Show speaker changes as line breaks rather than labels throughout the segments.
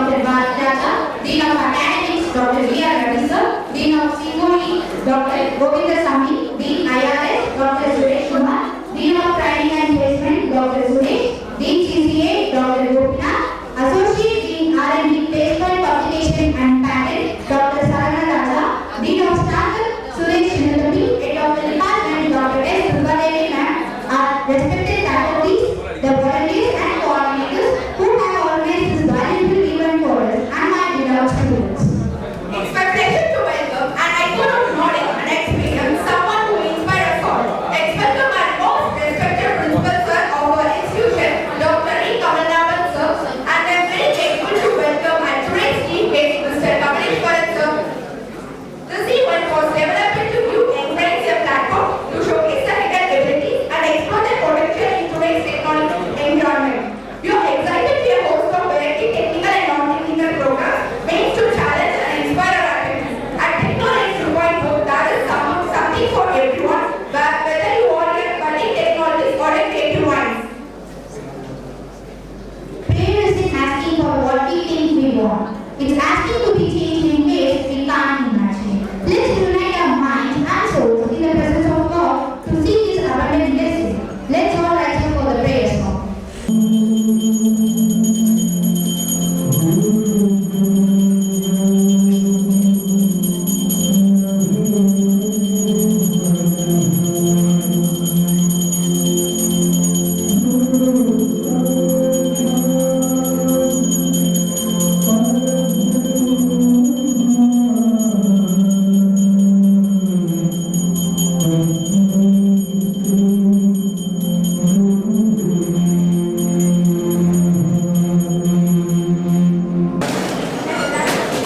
Dr. Bharat Dean of Academics, Dr. V.R. Ravi sir, Dean of Symposium, Dr. Govindasamy, Dean IRS, Dr. Suresh Kumar, Dean of Training and Placement, Dr. Suresh, Dean CCA, Dr. Gopinath, Associate Dean R&D Placement, Publication and Patent, Dr. Sarana Raja, Dean of Startup, Suresh Chinnathappi, Head of the Department, Dr. S. Durgadevi ma'am, our respected faculties, the volunteers and coordinators who have organized this valuable event for us, and my beloved students.
It's my pleasure to welcome, and I could not knowledge and experience someone who inspired us all. Let's welcome our most respected principal sir of our institution, Dr. E. Kamalnavan sir, and I'm very grateful to welcome our today's chief guest, Mr. Kamaleshwaran sir. This event was developed to give young minds a platform to showcase their hidden abilities and explore their potential in today's technology environment. We are excited to be a host of variety technical and non-technical programs meant to challenge and inspire our activities. At Technology 2.0, that is something for everyone, whether you are a budding technologist or a creative mind.
Prayer isn't asking for what we think we want. It's asking to be changed in ways we can't imagine. Let's unite our minds and souls in the presence of God to see His abundant blessing. Let's all rise up for the prayer song.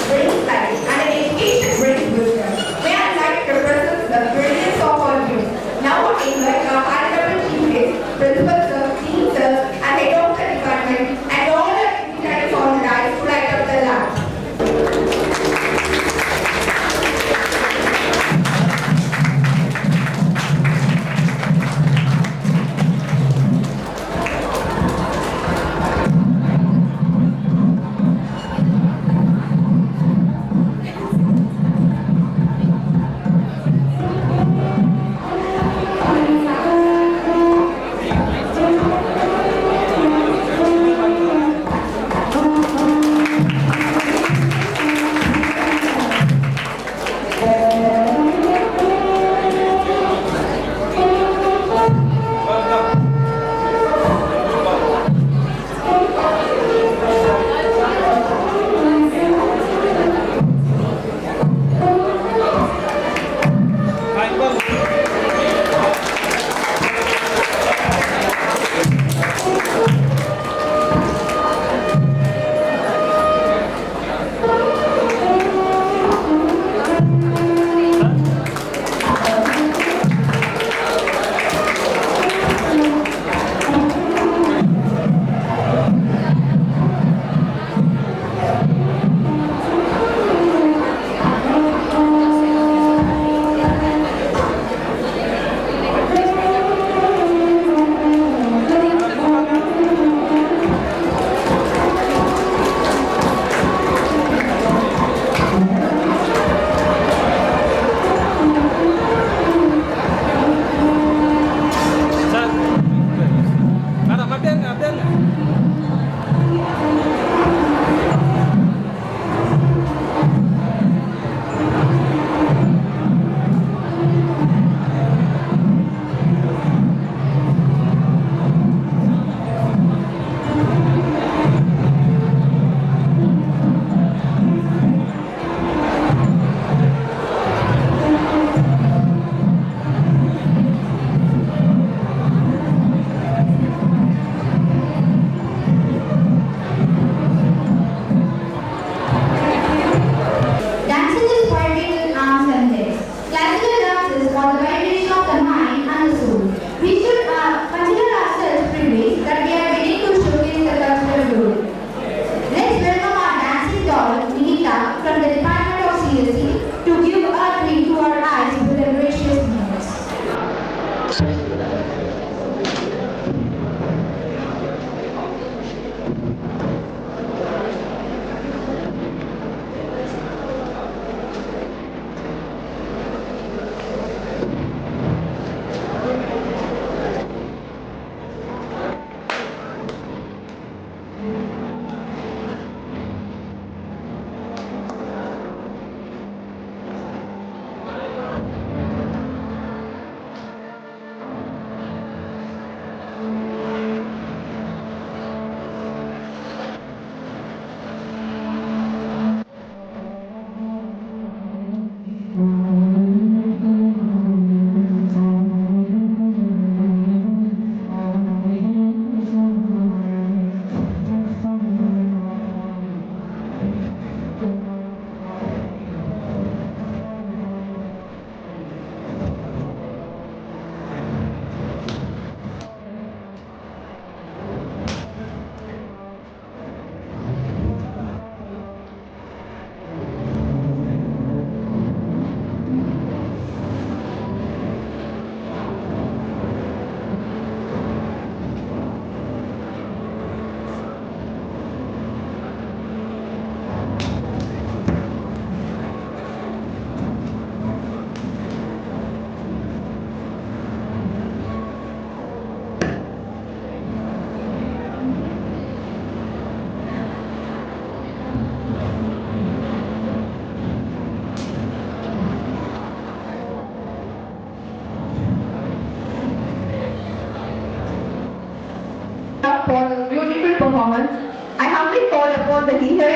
Brings life and an education brings wisdom. May our life represents the brilliance of our youth. Now I invite our honorable chief guest, principal sir, dean sir, and head of the department, and all the dignitaries on the dais to light up the lamp.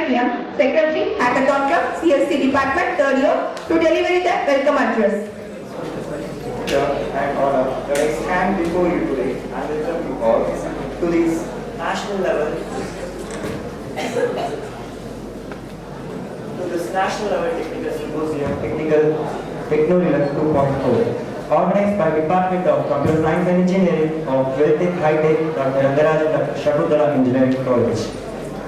P.M., Secretary, Hackathon Club, CSC Department, 3rd year, to deliver the welcome address.
And honor that I stand before you today and welcome you all to this national level technical symposium, Technology 2.0, organized by Department of Computer Science and Engineering of Veltech Hightech Dept Engineering College.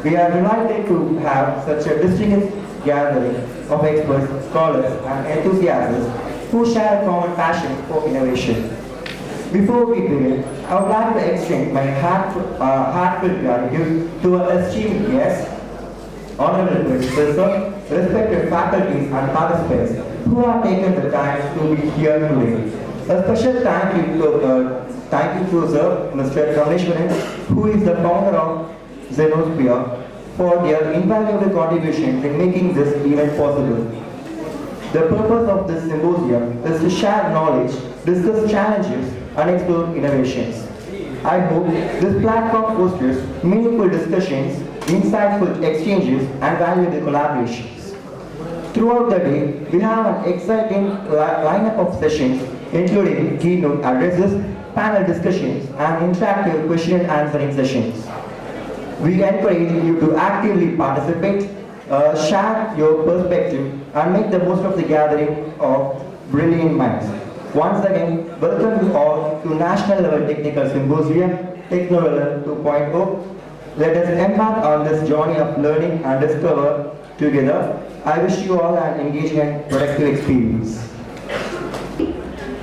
We are delighted to have such a distinguished gathering of experts, scholars, and enthusiasts who share a common passion for innovation. Before we begin, I would like to extend my heartfelt gratitude to our esteemed guests, honorable professors, respected faculties and participants who have taken the time to be here today. A special thank you to Sir Mr. Kameshwaran, who is the founder of Xenosphere, for their invaluable contributions in making this event possible. The purpose of this symposium is to share knowledge, discuss challenges, and explore innovations. I hope this platform fosters meaningful discussions, insightful exchanges, and valuable collaborations. Throughout the day, we have an exciting lineup of sessions, including keynote addresses, panel discussions, and interactive question and answering sessions. We encourage you to actively participate, share your perspective, and make the most of the gathering of brilliant minds. Once again, welcome you all to National Level Technical Symposium, Technology 2.0. Let us embark on this journey of learning and discover together. I wish you all an engaging and productive experience.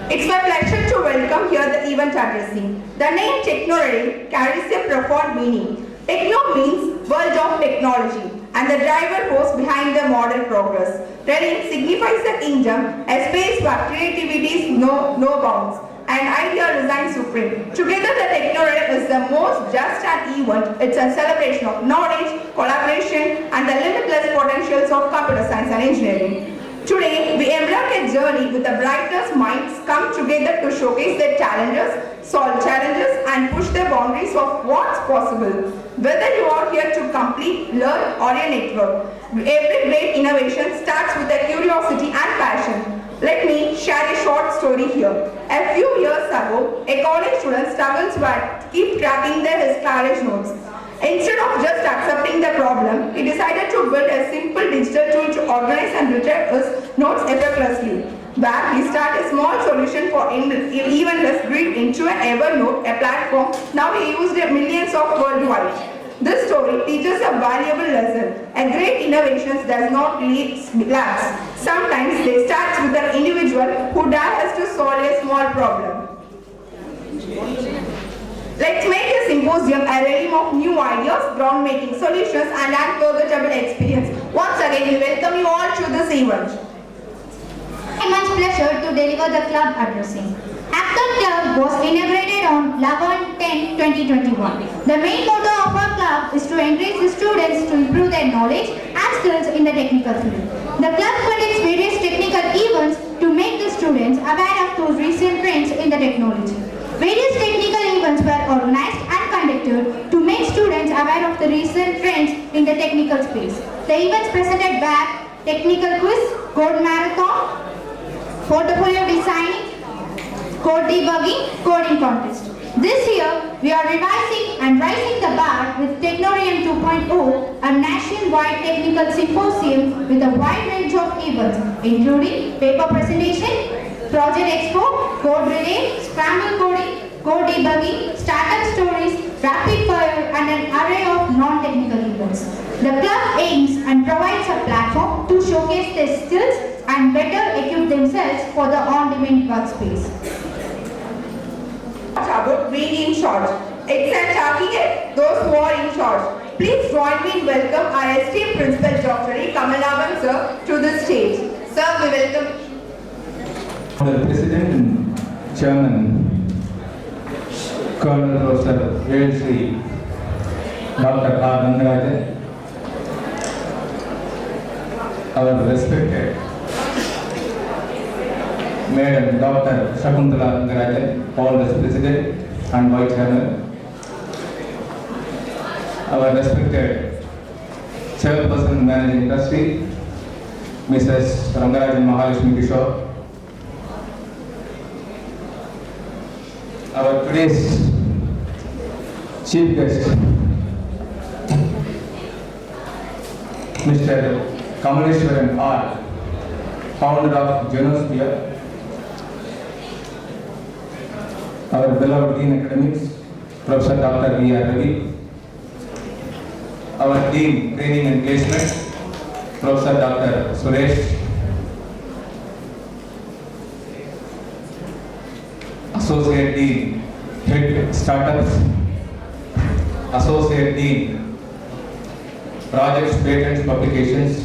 It's my pleasure to welcome here the event addressing. The name Technology carries a profound meaning. Techno means world of technology and the driver force behind the modern progress. Reading signifies the kingdom, a space where creativity is no bounds, and idea resides supreme. Together, the Technology is the most just an event. It's a celebration of knowledge, collaboration, and the limitless potentials of computer science and engineering. Today, we embark a journey with the brightest minds come together to showcase their challenges, solve challenges, and push the boundaries of what's possible. Whether you are here to complete, learn, or a network, every great innovation starts with a curiosity and passion. Let me share a short story here. A few years ago, a college student struggles to keep tracking his college notes. Instead of just accepting the problem, he decided to build a simple digital tool to organize and retrieve his notes effortlessly. Where he started a small solution for even less grid into an Evernote, a platform now he used millions of worldwide. This story teaches a valuable lesson. A great innovation does not last. Sometimes they start with an individual who dares to solve a small problem. Let's make a symposium a realm of new ideas, groundbreaking solutions, and unforgettable experience. Once again, we welcome you all to this event.
It's my pleasure to deliver the club addressing. Hackathon Club was inaugurated on 11/10/2021. The main motto of our club is to encourage the students to improve their knowledge and skills in the technical field. The club conducts various technical events to make the students aware of those recent trends in the technology. Various technical events were organized and conducted to make students aware of the recent trends in the technical space. The events presented were technical quiz, code marathon, portfolio designing, code debugging, coding contest. This year, we are revising and raising the bar with Technology 2.0, a nationwide technical symposium with a wide range of events, including paper presentation, project expo, code relay, scramble coding, code debugging, startup stories, rapid fire, and an array of non-technical events. The club aims and provides a platform to showcase their skills and better equip themselves for the on-demand workspace.
About being in charge. Except talking it, those who are in charge. Please join me in welcome our esteemed Principal Dr. Kamalnaban sir to the stage. Sir, we welcome.
The President and Chairman, Colonel Professor Veltech Dr. R. Rangarajan, our respected Madam Dr. Shakuntala Rangarajan, Founder President and Vice Chairman, our respected Chairperson Managing Trustee, Mrs. Rangarajan Mahalakshmi Kishore. Our today's chief guest, Mr. Kamaleshwaran R, founder of Genosphere. Our beloved Dean Academics, Professor Dr. V. R. Ravi. Our Dean Training and Placement, Professor Dr. Suresh. Associate Dean, Head Startups. Associate Dean, Projects, Patents, Publications.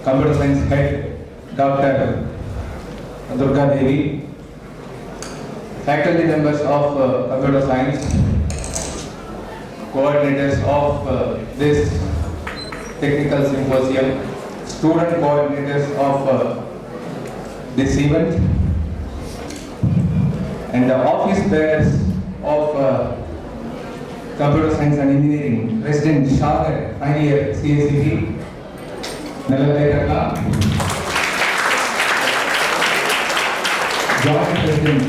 Computer Science Head, Dr. Durga Devi. Faculty members of Computer Science, coordinators of this technical symposium, student coordinators of this event, and the office bearers of Computer Science and Engineering, President Shagar, final year CACP, Nalalairaka, Joint President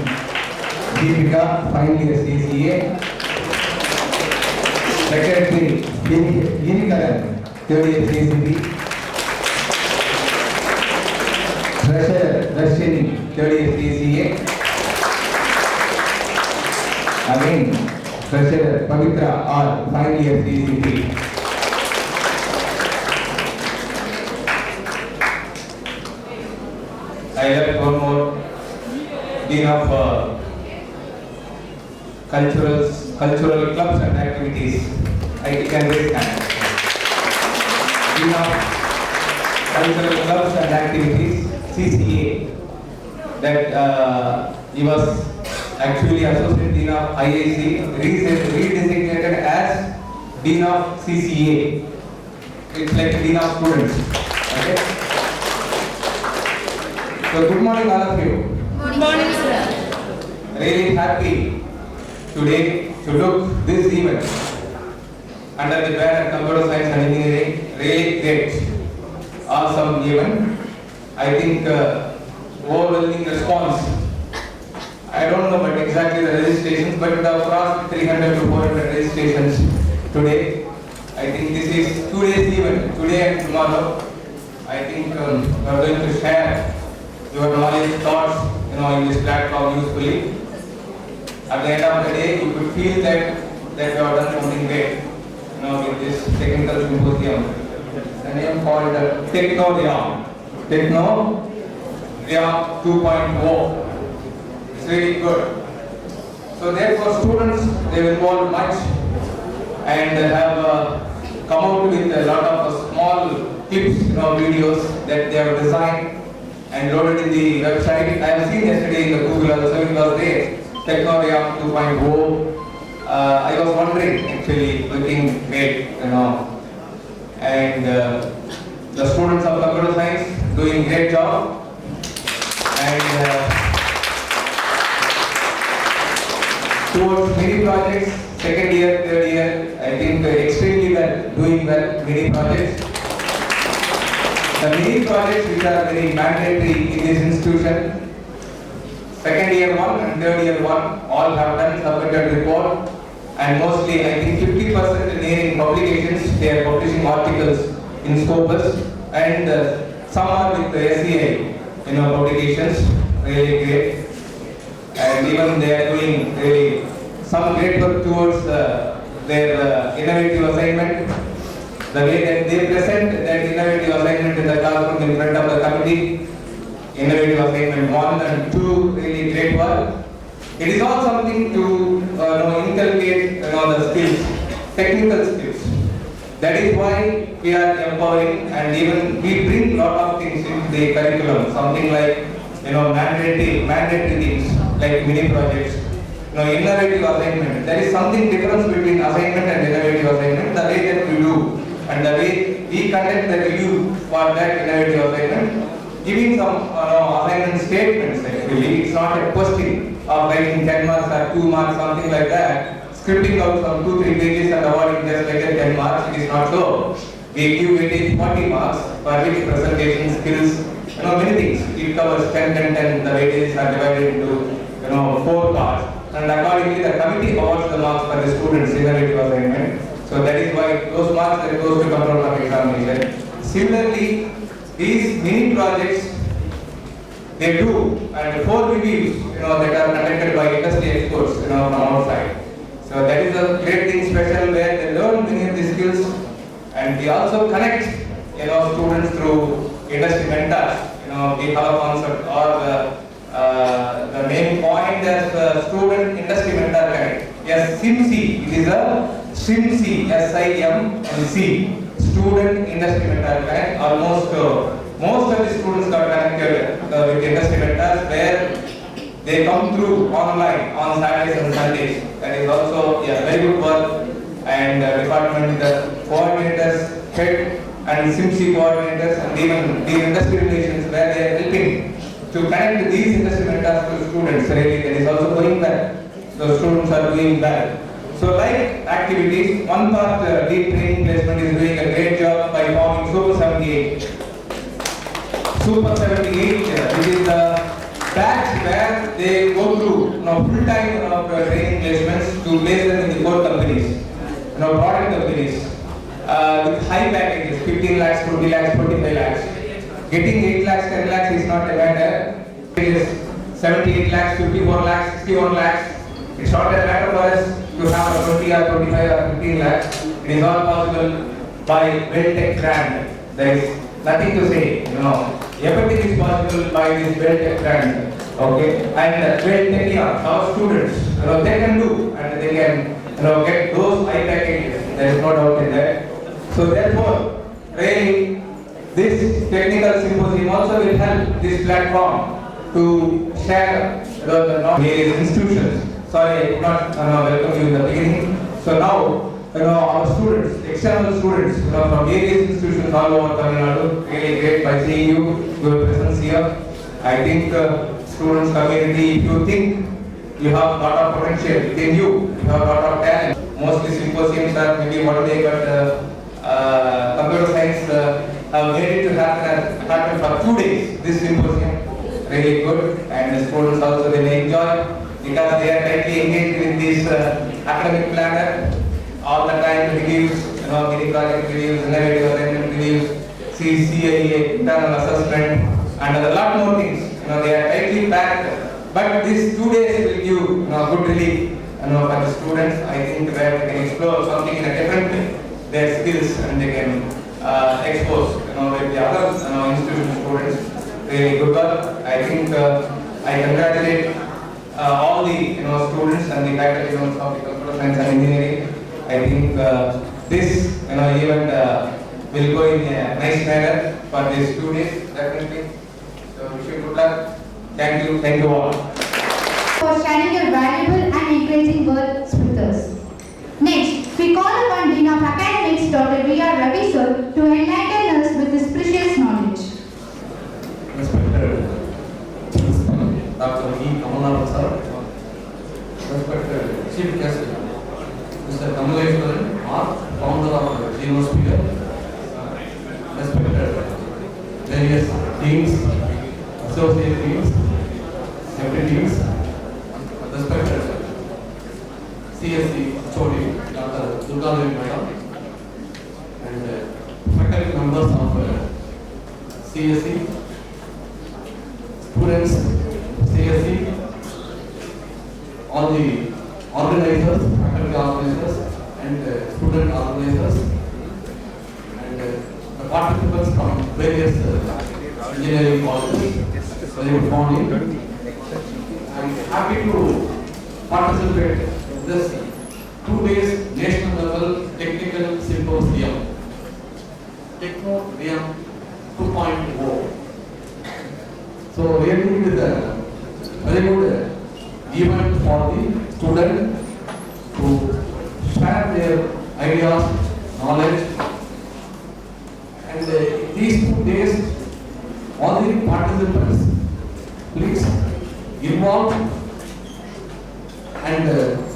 Deepika, final year CCA, Secretary Unikaran, third year CCP, Treasurer Darshini, third year CCA, again Treasurer Pavitra R, final year CCP. I have one more Dean of cultural clubs and activities. I can raise hand. Dean of Cultural Clubs and Activities, CCA. That he was actually Associate Dean of IAC, redesignated as Dean of CCA. It's like Dean of Students. Okay. So good morning all of you.
Good morning, sir.
Really happy today to look this event under the banner Computer Science and Engineering. Really great, awesome event. I think overwhelming response. I don't know but exactly the registrations, but we have crossed 300 to 400 registrations today. I think this is 2 days event, today and tomorrow. I think we are going to share your knowledge, thoughts, in this platform usefully. At the end of the day, you could feel that you have done something great, with this technical symposium. The name called Techno-Realm 2.0. It's really good. So therefore, students, they have involved much and have come out with a lot of small clips, videos that they have designed and loaded in the website. I have seen yesterday in the Google also, it was there, Techno-Realm 2.0. I was wondering, actually, looking great, and the students of Computer Science doing great job, and towards mini projects, second year, third year, I think extremely well, doing well, mini projects. The mini projects which are very mandatory in this institution, second year one and third year one, all have done submitted report, and mostly I think 50% nearing publications, they are publishing articles in Scopus, and some are with the SEI, publications, really great. And even they are doing really some great work towards their innovative assignment. The way that they present that innovative assignment in the classroom in front of the committee, innovative assignment 1 and 2, really great work. It is all something to inculcate the skills, technical skills. That is why we are empowering, and even we bring lot of things into the curriculum, something like mandatory things like mini projects, innovative assignment. There is something difference between assignment and innovative assignment, the way that we do and the way we conduct the review for that innovative assignment, giving some assignment statements actually. It's not a question of writing 10 marks or 2 marks, something like that. scripting out some 2-3 pages and awarding just like a 10 marks. It is not so. We give weightage 40 marks for which presentation skills, many things. It covers 10, 10, 10. The weightages are divided into 4 parts, and accordingly the committee awards the marks for the students' innovative assignment. So that is why those marks that goes to control of examination. Similarly, these mini projects they do, and 4 reviews that are conducted by industry experts from outside. So that is a great thing special where they learn many of the skills, and we also connect students through industry mentors. We have a concept or the main point as student industry mentor connect. Yes, SIMC. It is a SIMC, SIMC, student industry mentor connect. Almost most of the students are connected with industry mentors where they come through online on Saturdays and Sundays. That is also very good work. And department coordinators, head and SIMC coordinators, and even the industry relations where they are helping to connect these industry mentors to students. Really, that is also going well. So students are doing well. So like activities, one part deep training placement is doing a great job by forming Super 78. Super 78, which is the batch where they go through full-time training placements to place them in the core companies, product companies with high packages, 15 lakhs, 20 lakhs, 25 lakhs. Getting 8 lakhs, 10 lakhs is not a matter. It is 78 lakhs, 54 lakhs, 61 lakhs. It's not a matter for us to have a 20 or 25 or 15 lakhs. It is all possible by Veltech brand. There is nothing to say, Everything is possible by this Veltech brand. Okay, and Veltech, our students, they can do and they can, get those high packages. There is no doubt in that. So therefore, really, this technical symposium also will help this platform to share the various institutions. Sorry, I could not welcome you in the beginning. So now, our students, external students, from various institutions all over Tamil Nadu, really great by seeing you, your presence here. I think students community, if you think you have a lot of potential within you have a lot of talent. Mostly symposiums are maybe 1 day, but computer science have made it to happen for 2 days. This symposium really good, and the students also will enjoy because they are tightly engaged with this academic planner. All the time reviews, mini project reviews, innovative assignment reviews, CIE, internal assessment, and a lot more things. They are tightly packed. But these 2 days will give good relief for the students. I think where they can explore something in a different way, their skills, and they can expose with the other institution students. Really good work. I think I congratulate all the students and the faculty of the computer science and engineering. I think this event will go in a nice manner for these 2 days definitely. So wish you good luck. Thank you all.
For sharing your valuable and encouraging words with us. Next, we call upon Dean of Academics, Dr. V.R. Ravi sir, to enlighten us with his precious knowledge.
Respected Dr. E. Kamalnath sir, respected Chief Guest, Mr. Kamaleshwaran, founder of Geosphere, respected various teams, associate teams, secretary teams, respected CSC HOD, Dr. Durgadevi Madam, and faculty members of CSC, students, CSC, all the organizers, faculty organizers, and student organizers, and the participants from various engineering colleges. Very good morning. I am happy to participate in this 2 days national level technical symposium, Techno-VM 2.0. So really it is a very good event for the student to share their ideas, knowledge, and these 2 days all the participants please involve and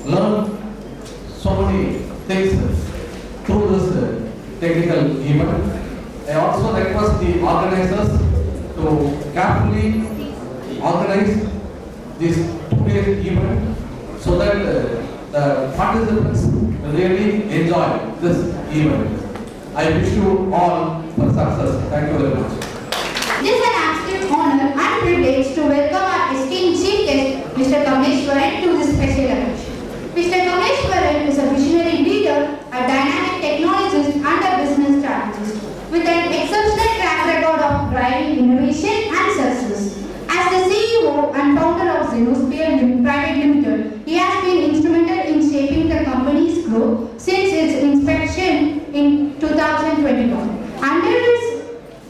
learn event. I also request the organizers to carefully organize this 2-day event so that the participants really enjoy this event. I wish you all for success. Thank you very much.
It is an absolute honor and privilege to welcome our esteemed chief guest, Mr. Kameshwaran, to this special occasion. Mr. Kameshwaran is a visionary leader, a dynamic technologist, and a business strategist with an exceptional track record of driving innovation and success. As the CEO and founder of Xenosphere Private Limited, he has been instrumental in shaping the company's growth since its inspection in 2021. Under his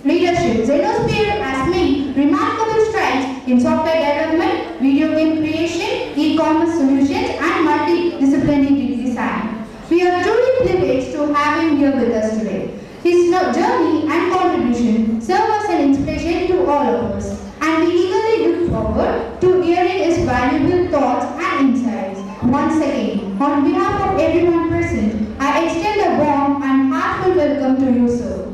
leadership, Xenosphere has made remarkable strides in software development, video game creation, e-commerce solutions, and multidisciplinary design. We are truly privileged to have him here with us today. His journey and contribution serve as an inspiration to all of us, and we eagerly look forward to hearing his valuable thoughts and insights. Once again, on behalf of everyone present, I extend a warm and heartfelt welcome to you, sir.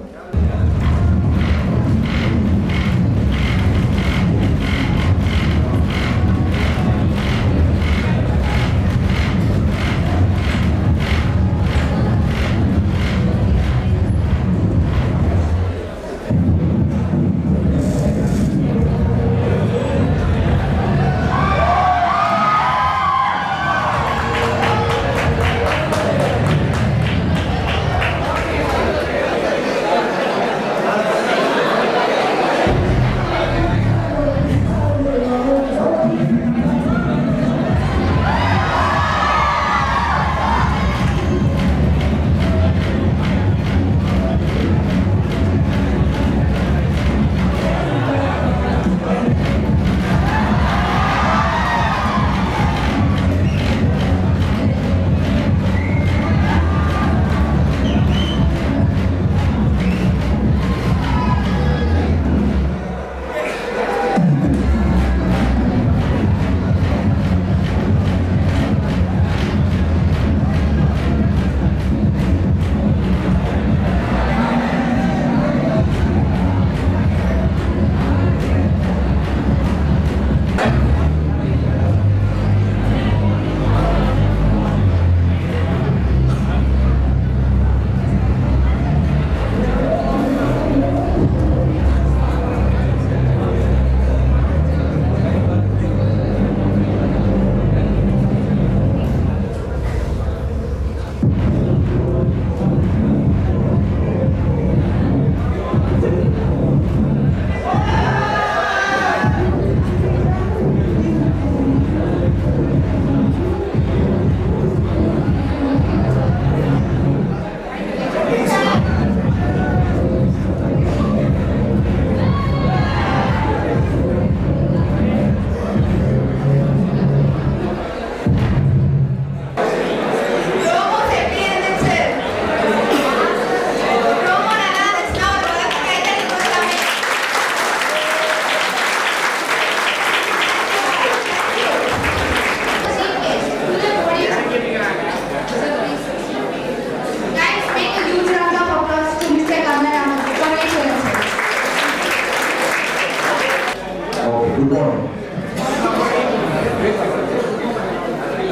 Good morning.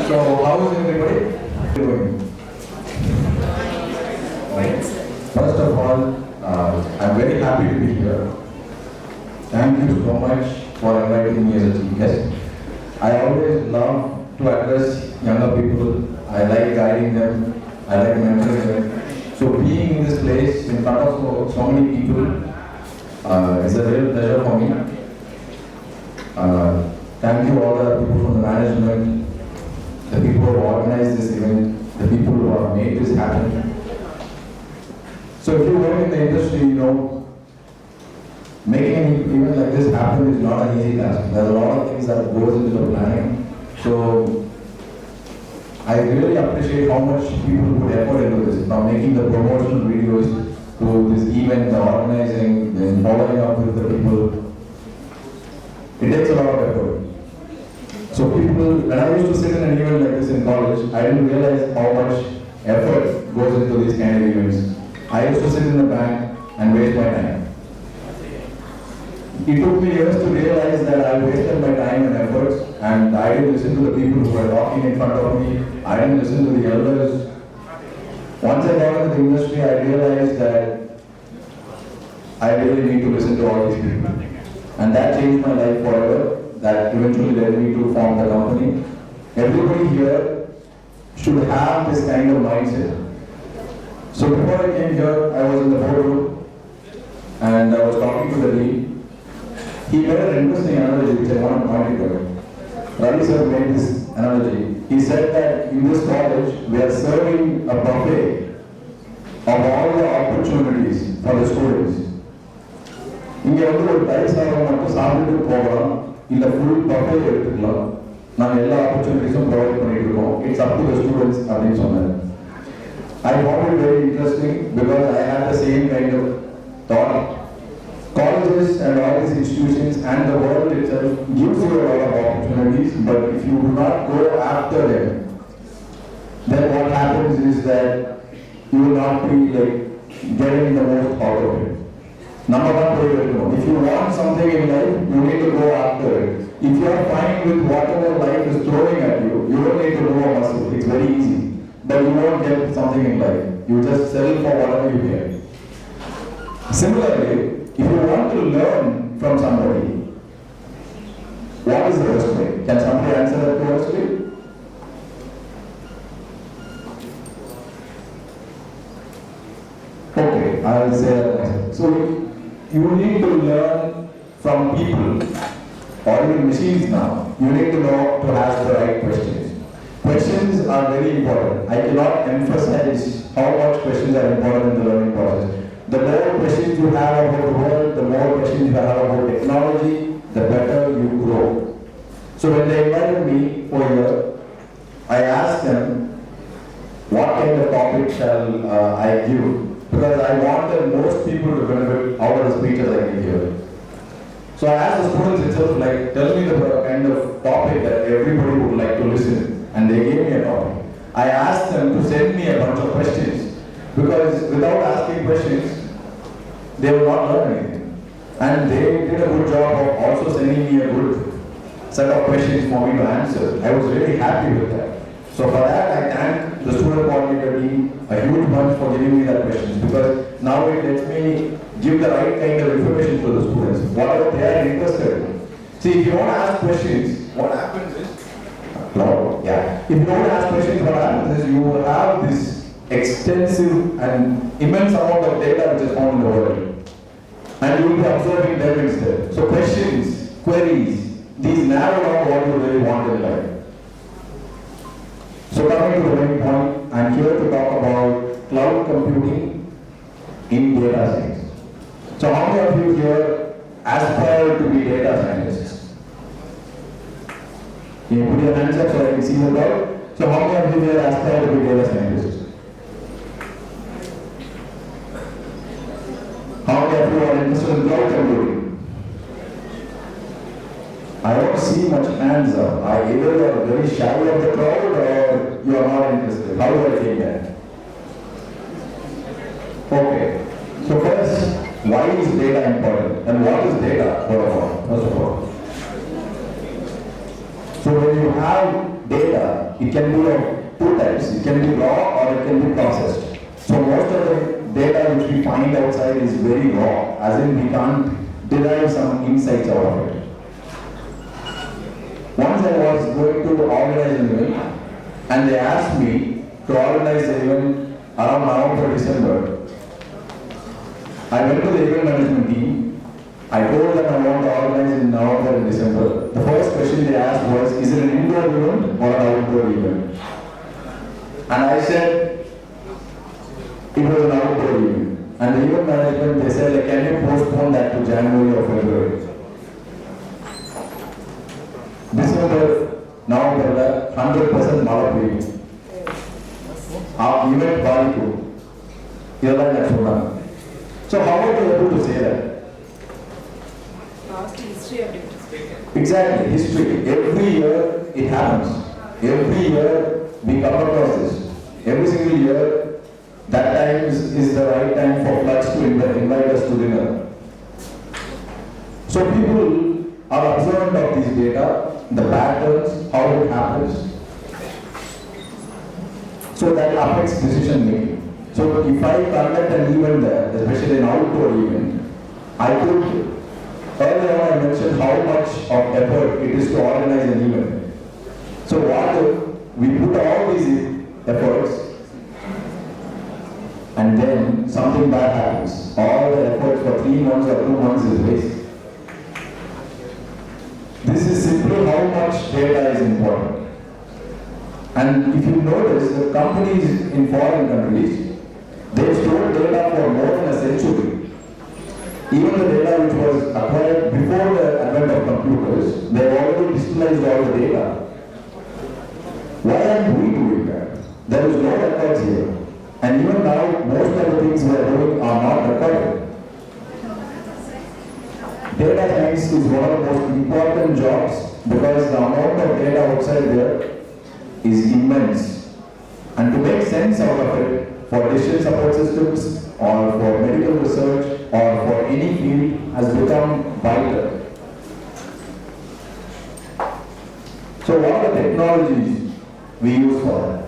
So, how is everybody doing? First of all, I'm very happy to be here. Thank you so much for inviting me as a chief guest. I always love to address younger people. I like guiding them. I like mentoring them. So, being in this place in front of so many people is a real pleasure for me. Thank you all the people from the management, the people who have organized this event, the people who have made this happen. So if you work in the industry, you know, making an event like this happen is not an easy task. There are a lot of things that goes into the planning. So I really appreciate how much people put effort into this, from making the promotional videos to this event, the organizing, then following up with the people. It takes a lot of effort. So people, when I used to sit in an event like this in college, I didn't realize how much effort goes into these kind of events. I used to sit in the bank and waste my time. It took me years to realize that I wasted my time and efforts, and I didn't listen to the people who were talking in front of me. I didn't listen to the elders. Once I got into the industry, I realized that I really need to listen to all these people. And that changed my life forever. That eventually led me to form the company. Everybody here should have this kind of mindset. So before I came here, I was in the boardroom and I was talking to the dean. He made an interesting analogy which I want to point it out. Ravi sir made this analogy. He said that in this college, we are serving a buffet of all the opportunities for the students. இங்க வந்து ஒரு dies ஆக மட்டும் சாப்பிட்டு போகலாம், இல்ல full buffet எடுத்துக்கலாம். நாங்க எல்லா ஆப்பர்ச்சுனிட்டிஸும் ப்ரொவைட் பண்ணிட்டு இருக்கோம். It's up to the students அப்படின்னு சொன்னாரு. I found it very interesting because I had the same kind of thought. Colleges and all these institutions and the world itself gives you a lot of opportunities, but if you do not go after them, then what happens is that you will not be like getting the most out of it. Number one, if you want something in life, you need to go after it. If you are fine with whatever life is throwing at you, you don't need to do a muscle. It's very easy. But you won't get something in life. You just settle for whatever you get. Similarly, if you want to learn from somebody, what is the best way? Can somebody answer that question? Okay, I will say that myself. So you need to learn from people or even machines now. You need to know to ask the right questions. Questions are very important. I cannot emphasize how much questions are important in the learning process. The more questions you have about the world, the more questions you have about technology, the better you grow. So when they invited me over here, I asked them, what kind of topic shall I give? Because I wanted most people to benefit out of the speeches I give here. So I asked the students itself, like, tell me the kind of topic that everybody would like to listen. And they gave me a topic. I asked them to send me a bunch of questions. Because without asking questions, they will not learn anything. And they did a good job of also sending me a good set of questions for me to answer. I was really happy with that. So for that, I thank the student coordinator team a huge bunch for giving me that questions, because now it lets me give the right kind of information to the students, whatever they are interested in. See, if you want to ask questions, what happens is, if you don't ask questions, what happens is you will have this extensive and immense amount of data which is found in the world, and you will be observing them instead. So questions, queries, these narrow down what you really want in life. So coming to the main point, I am here to talk about cloud computing in data science. So how many of you here aspire to be data scientists? Can you put your hands up so I can see the crowd? So how many of you here aspire to be data scientists? How many of you are interested in cloud computing? I don't see much hands up. Either you are very shy of the crowd or you are not interested. How do I take that? Okay. So first, why is data important? And what is data, first of all? So when you have data, it can be of two types. It can be raw or it can be processed. So most of the data which we find outside is very raw, as in we can't derive some insights out of it. Once I was going to organize an event, and they asked me to organize the event around November, December. I went to the event management team. I told them I want to organize in November and December. The first question they asked was, is it an indoor event or an outdoor event? And I said, it was an outdoor event. And the event management, they said, like, can you postpone that to January or February? December, November, 100% mala peyyum. Event baaliku. Idella na sollana. So how are you able to say that?
History of it.
Exactly, history. Every year it happens. Every year we come across this. Every single year that time is the right time for floods to invite us to dinner. So people are observant of these data, the patterns, how it happens. So that affects decision making. So if I conduct an event there, especially an outdoor event, I could, earlier on I mentioned how much of effort it is to organize an event. So what if we put all these efforts and then something bad happens? All the efforts for 3 months or 2 months is waste. This is simply how much data is important. And if you notice, the companies in foreign countries, they stored data for more than a century. Even the data which was acquired before the advent of computers, they have already digitalized all the data. Why aren't we doing that? There is no records here. And even now, most of the things we are doing are not recorded. Data science is one of the most important jobs because the amount of data outside there is immense. And to make sense out of it, for decision support systems or for medical research or for any field has become vital. So what are the technologies we use for it?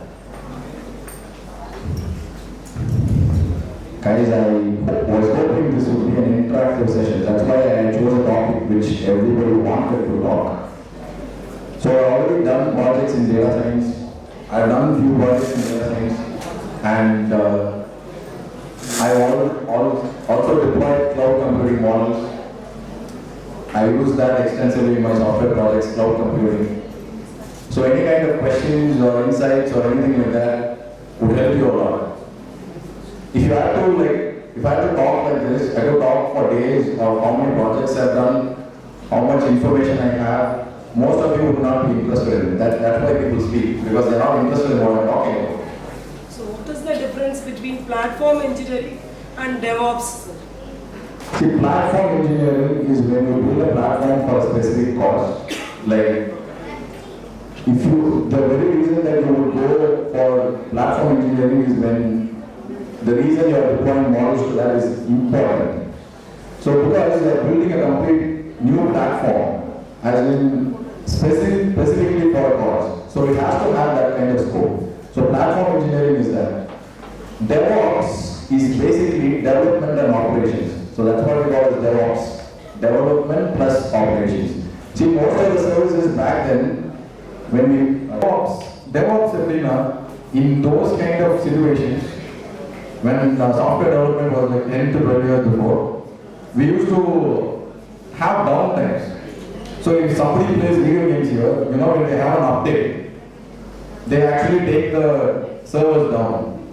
Guys, I was hoping this would be an interactive session. That's why I chose a topic which everybody wanted to talk. So I've already done projects in data science. I've done a few projects in data science. And I also deployed cloud computing models. I use that extensively in my software projects, cloud computing. So any kind of questions or insights or anything like that would help you a lot. If I had to talk like this, I could talk for days of how many projects I've done, how much information I have. Most of you would not be interested in it. That's why people speak, because they're not interested in what I'm talking about.
So what is the difference between platform engineering and DevOps?
See, platform engineering is when you build a platform for a specific cause. Like, the very reason that you would go for platform engineering is when the reason you are deploying models to that is important. So because you are building a complete new platform, as in specifically for a cause, so it has to have that kind of scope. So platform engineering is that. DevOps is basically development and operations. So that's what we call as DevOps. Development plus operations. See, most of the services back then, when we DevOps arena, in those kind of situations, when software development was like 10 to 12 years before, we used to have downtimes. So if somebody plays video games here, when they have an update, they actually take the servers down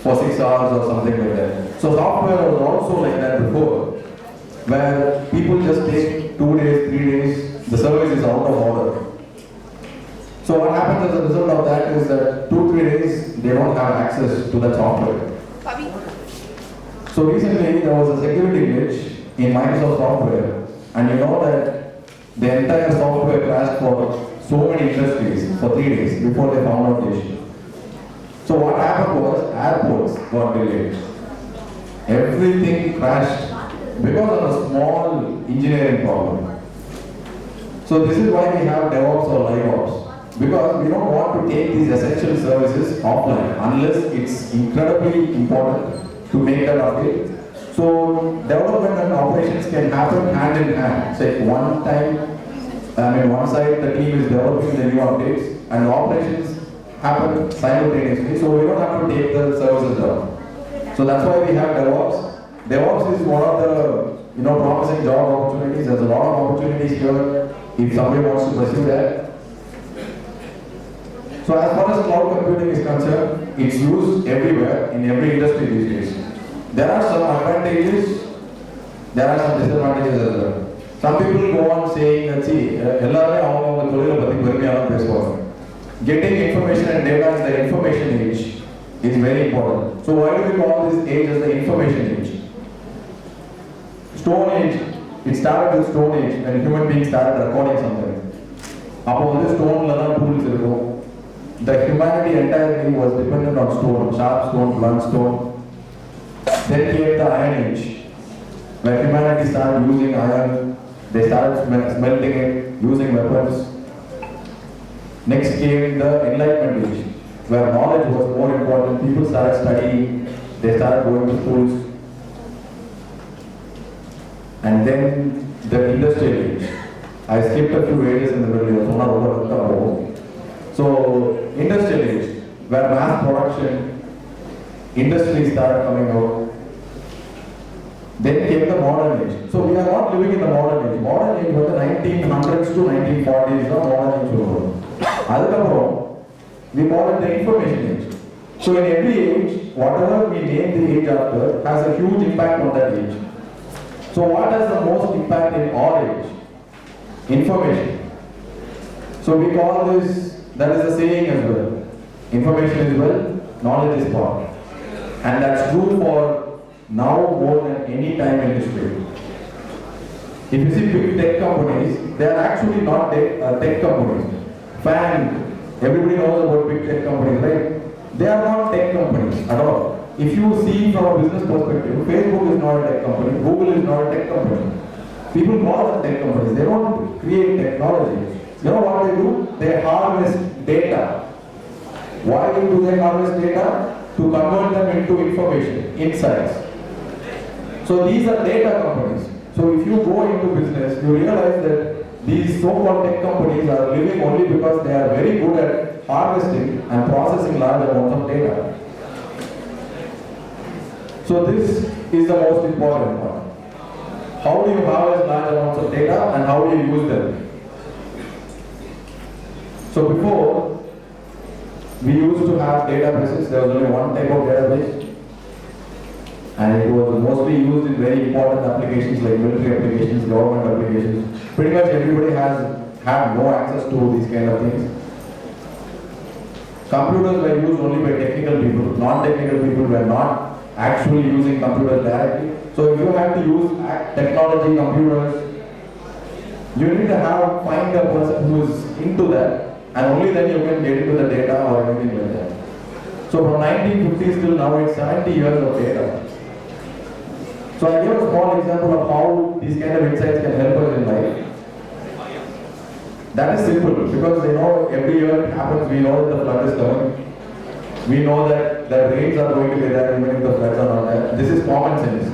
for 6 hours or something like that. So software was also like that before, where people just take 2 days, 3 days, the service is out of order. So what happens as a result of that is that 2-3 days, they don't have access to that software. So recently there was a security glitch in Microsoft software, and you know that the entire software crashed for so many industries for 3 days before they found out the issue. So what happened was airports got delayed. Everything crashed because of a small engineering problem. So this is why we have DevOps or LiveOps, because we don't want to take these essential services offline unless it's incredibly important to make that update. So development and operations can happen hand in hand. Say one side the team is developing the new updates and the operations happen simultaneously. So we don't have to take the services down. So that's why we have DevOps. DevOps is one of the promising job opportunities. There's a lot of opportunities here if somebody wants to pursue that. So as far as cloud computing is concerned, it's used everywhere in every industry these days. There are some advantages, there are some disadvantages as well. Some people go on saying that, getting information and data in the information age is very important. So why do we call this age as the information age? Stone Age, it started with Stone Age when human beings started recording something. Upon this stone tools, the humanity entirely was dependent on stone, sharp stone, blunt stone. Then came the Iron Age, where humanity started using iron, they started smelting it, using weapons. Next came the Enlightenment Age, where knowledge was more important. People started studying, they started going to schools. And then the Industrial Age. I skipped a few ages in the middle, so not over. So, Industrial Age, where mass production, industry started coming out. Then came the Modern Age. So we are not living in the Modern Age. Modern Age was the 1900s to 1940s, the Modern Age. Adukaprom, we call it the Information Age. So in every age, whatever we name the age after has a huge impact on that age. So what has the most impact in our age? Information. So we call this, that is a saying as well. Information is wealth, knowledge is power. And that's true for now more than any time in history. If you see big tech companies, they are actually not tech companies. FANG, everybody knows about big tech companies, right? They are not tech companies at all. If you see from a business perspective, Facebook is not a tech company, Google is not a tech company. People call them tech companies, they don't create technology. You know what they do? They harvest data. Why do they harvest data? To convert them into information, insights. So these are data companies. So if you go into business, you realize that these so-called tech companies are living only because they are very good at harvesting and processing large amounts of data. So this is the most important part. How do you harvest large amounts of data and how do you use them? So before, we used to have databases. There was only one type of database. And it was mostly used in very important applications like military applications, government applications. Pretty much everybody had no access to these kind of things. Computers were used only by technical people. Non-technical people were not actually using computers directly. So if you have to use technology, computers, you need to find a person who is into that, and only then you can get into the data or anything like that. So from 1950s till now, it's 70 years of data. So I give a small example of how these kind of insights can help us in life. That is simple because every year it happens, we know that the flood is coming. We know that the rains are going to be there even if the floods are not there. This is common sense.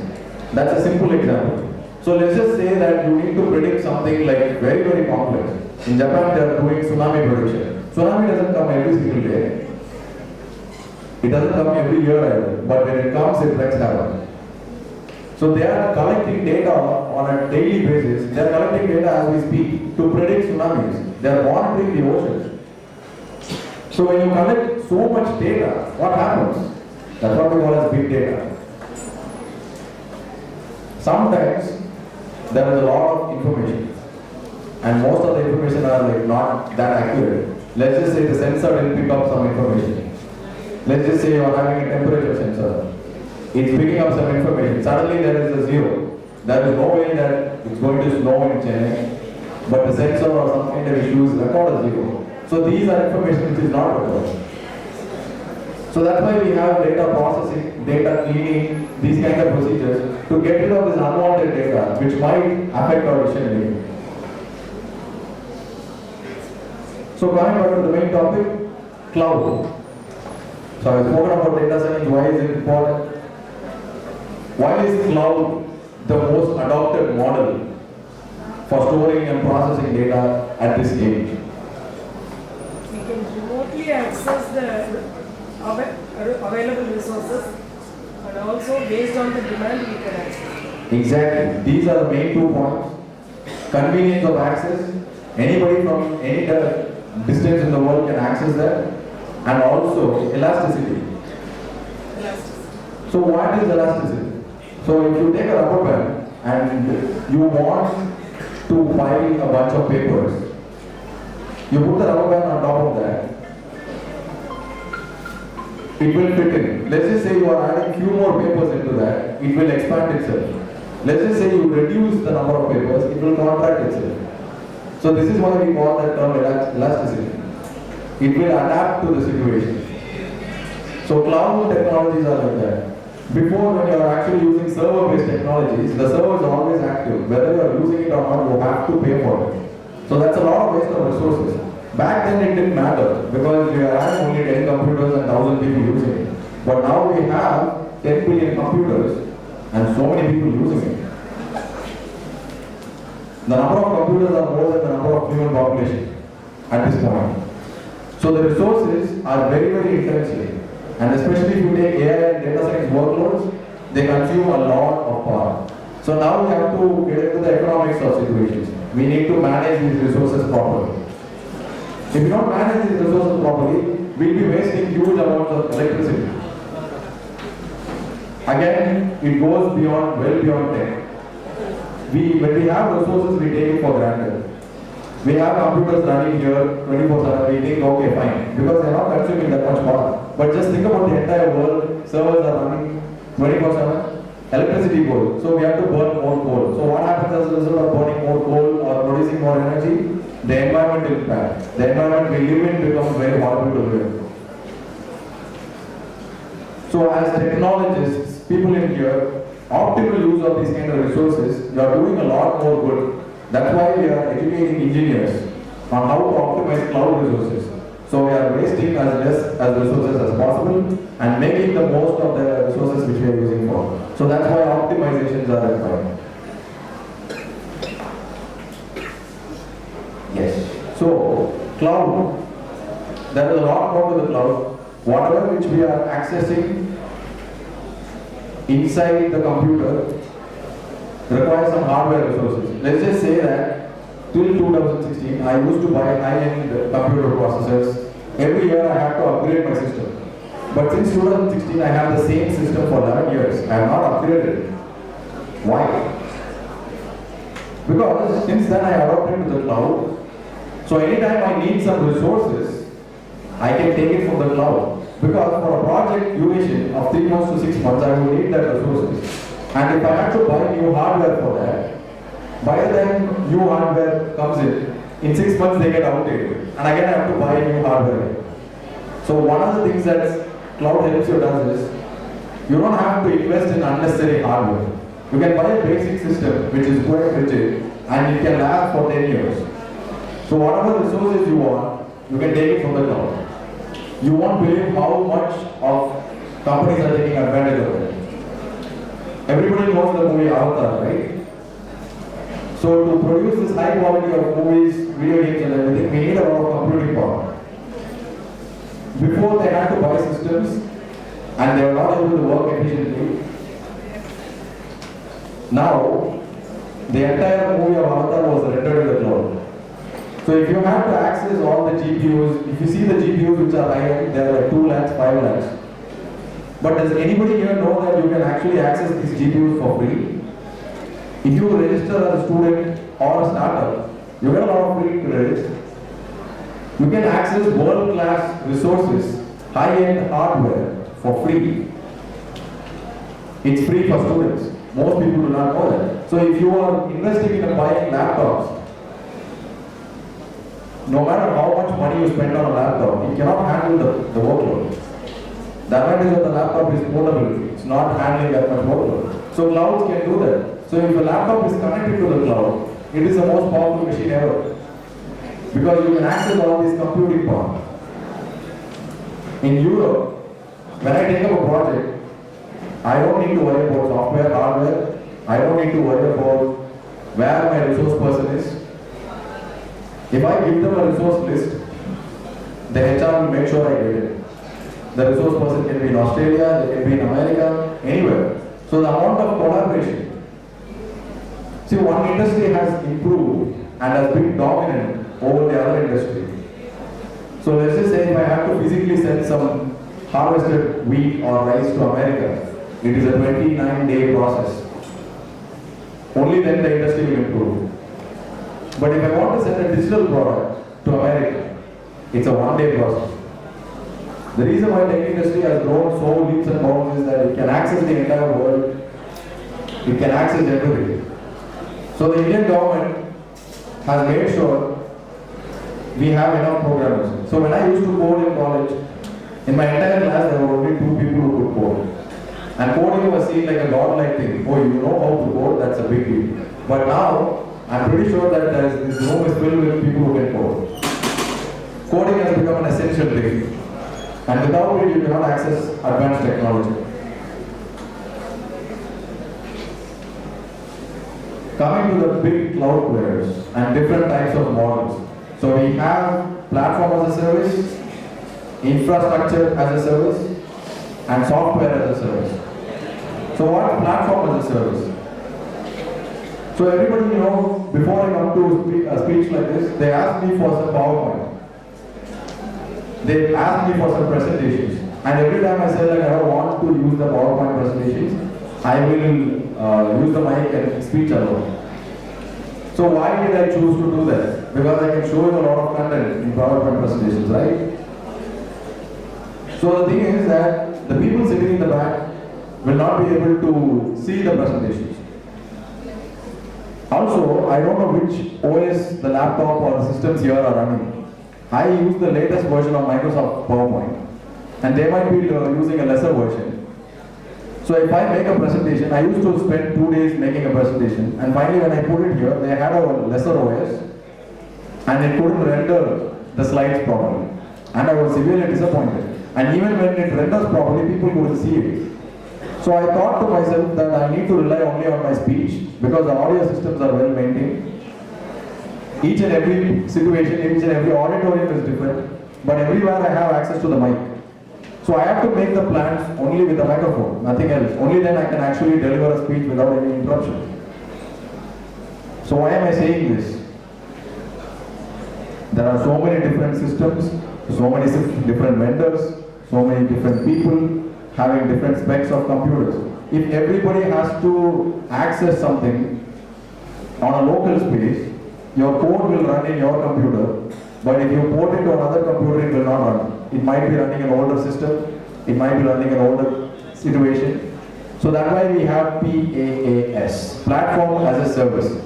That's a simple example. So let's just say that you need to predict something like very, very complex. In Japan, they are doing tsunami prediction. Tsunami doesn't come every single day. It doesn't come every year either. But when it comes, it wrecks havoc. So they are collecting data on a daily basis. They are collecting data as we speak to predict tsunamis. They are monitoring the oceans. So when you collect so much data, what happens? That's what we call as big data. Sometimes there is a lot of information, and most of the information are not that accurate. Let's just say the sensor will pick up some information. Let's just say you are having a temperature sensor. It's picking up some information. Suddenly there is a zero. There is no way that it's going to snow in Chennai, but the sensor or some kind of issues record a zero. So these are information which is not recorded. So that's why we have data processing, data cleaning, these kind of procedures to get rid of this unwanted data which might affect our decision making. So coming back to the main topic, cloud. So I've spoken about data science, why is it important? Why is cloud the most adopted model for storing and processing data at this stage?
We can remotely access the available resources, and also based on the demand we can access.
Exactly. These are the main 2 points. Convenience of access. Anybody from any distance in the world can access that. And also elasticity. So what is elasticity? So if you take a rubber band and you want to file a bunch of papers, you put the rubber band on top of that. It will fit in. Let's just say you are adding few more papers into that, it will expand itself. Let's just say you reduce the number of papers, it will contract itself. So this is why we call that term elasticity. It will adapt to the situation. So cloud technologies are like that. Before, when you are actually using server-based technologies, the server is always active. Whether you are using it or not, you have to pay for it. So that's a lot of waste of resources. Back then it didn't matter because we are having only 10 computers and 1,000 people using it. But now we have 10 billion computers and so many people using it. The number of computers are more than the number of human population at this point. So the resources are very, very intensive. And especially if you take AI and data science workloads, they consume a lot of power. So now we have to get into the economics of situations. We need to manage these resources properly. If we don't manage these resources properly, we'll be wasting huge amounts of electricity. Again, it goes beyond, well beyond tech. When we have resources, we take it for granted. We have computers running here 24/7, we think, okay, fine, because they're not consuming that much power. But just think about the entire world, servers are running 24/7, electricity goes, so we have to burn more coal. So what happens as a result of burning more coal or producing more energy? The environmental impact. The environment we live in becomes very horrible to live in. So as technologists, people in here, optimal use of these kind of resources, you are doing a lot more good. That's why we are educating engineers on how to optimize cloud resources. So we are wasting as less as resources as possible and making the most of the resources which we are using for. So that's why optimizations are required. Yes. So cloud, there is a lot more to the cloud. Whatever which we are accessing inside the computer requires some hardware resources. Let's just say that till 2016, I used to buy high-end computer processors. Every year I have to upgrade my system. But since 2016, I have the same system for 11 years. I have not upgraded it. Why? Because since then I adopted to the cloud. So anytime I need some resources, I can take it from the cloud. Because for a project duration of 3 months to 6 months, I will need that resources. And if I have to buy new hardware for that, by the time new hardware comes in 6 months they get outdated. And again I have to buy new hardware. So one of the things that cloud helps you does is, you don't have to invest in unnecessary hardware. You can buy a basic system which is quite rigid and it can last for 10 years. So whatever resources you want, you can take it from the cloud. You won't believe how much of companies are taking advantage of it. Everybody knows the movie Avatar, right? So to produce this high quality of movies, video games and everything, we need a lot of computing power. Before they had to buy systems and they were not able to work efficiently. Now, the entire movie of Avatar was rendered in the cloud. So if you have to access all the GPUs, if you see the GPUs which are high, they are like 2 lakhs, 5 lakhs. But does anybody here know that you can actually access these GPUs for free? If you register as a student or a startup, you get a lot of free credits. You can access world-class resources, high-end hardware for free. It's free for students. Most people do not know that. So if you are investing in buying laptops, no matter how much money you spend on a laptop, it cannot handle the workload. The advantage of the laptop is portability. It's not handling that much workload. So clouds can do that. So if a laptop is connected to the cloud, it is the most powerful machine ever. Because you can access all this computing power. In Europe, when I take up a project, I don't need to worry about software, hardware. I don't need to worry about where my resource person is. If I give them a resource list, the HR will make sure I get it. The resource person can be in Australia, they can be in America, anywhere. So the amount of collaboration. See, one industry has improved and has been dominant over the other industry. So let's just say if I have to physically send some harvested wheat or rice to America, it is a 29-day process. Only then the industry will improve. But if I want to send a digital product to America, it's a 1-day process. The reason why tech industry has grown so leaps and bounds is that it can access the entire world, it can access everything. So the Indian government has made sure we have enough programmers. So when I used to code in college, in my entire class there were only 2 people who could code. And coding was seen like a godlike thing. Oh, you know how to code, that's a big deal. But now, I'm pretty sure that this room is filled with people who can code. Coding has become an essential thing. And without it, you cannot access advanced technology. Coming to the big cloud players and different types of models. So we have platform as a service, infrastructure as a service, and software as a service. So what platform as a service? So everybody, before I come to a speech like this, they ask me for some PowerPoint. They ask me for some presentations. And every time I say I don't want to use the PowerPoint presentations, I will use the mic and speech alone. So why did I choose to do that? Because I can show you a lot of content in PowerPoint presentations, right? So the thing is that the people sitting in the back will not be able to see the presentations. Also, I don't know which OS the laptop or the systems here are running. I use the latest version of Microsoft PowerPoint, and they might be using a lesser version. So if I make a presentation, I used to spend 2 days making a presentation, and finally when I put it here, they had a lesser OS, and it couldn't render the slides properly. And I was severely disappointed. And even when it renders properly, people couldn't see it. So I thought to myself that I need to rely only on my speech, because the audio systems are well maintained. Each and every situation, each and every auditorium is different, but everywhere I have access to the mic. So I have to make the plans only with the microphone, nothing else. Only then I can actually deliver a speech without any interruption. So why am I saying this? There are so many different systems, so many different vendors, so many different people having different specs of computers. If everybody has to access something on a local space, your code will run in your computer, but if you port it to another computer, it will not run. It might be running an older system, it might be running an older situation. So that's why we have PaaS, Platform as a Service.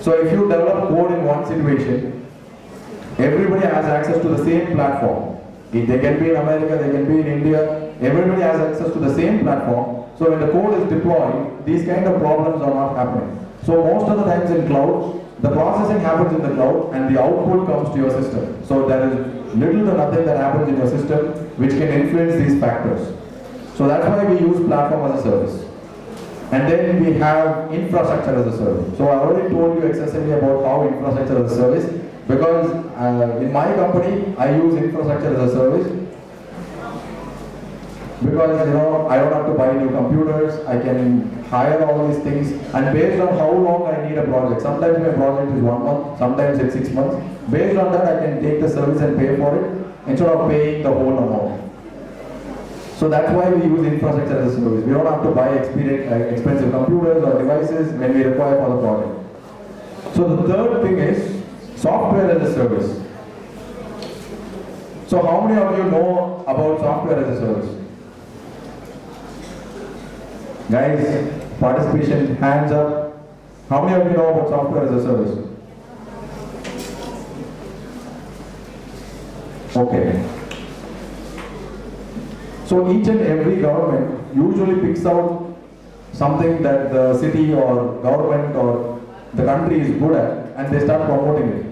So if you develop code in one situation, everybody has access to the same platform. They can be in America, they can be in India, everybody has access to the same platform. So when the code is deployed, these kind of problems are not happening. So most of the times in cloud, the processing happens in the cloud and the output comes to your system. So there is little to nothing that happens in your system which can influence these factors. So that's why we use platform as a service. And then we have infrastructure as a service. So I already told you excessively about how infrastructure as a service, because in my company I use infrastructure as a service because I don't have to buy new computers, I can hire all these things, and based on how long I need a project, sometimes my project is 1 month, sometimes it's 6 months, based on that I can take the service and pay for it instead of paying the whole amount. So that's why we use infrastructure as a service. We don't have to buy expensive computers or devices when we require for the project. So the third thing is software as a service. So how many of you know about software as a service? Guys, participation, hands up. How many of you know about software as a service? Okay. So each and every government usually picks out something that the city or government or the country is good at and they start promoting it.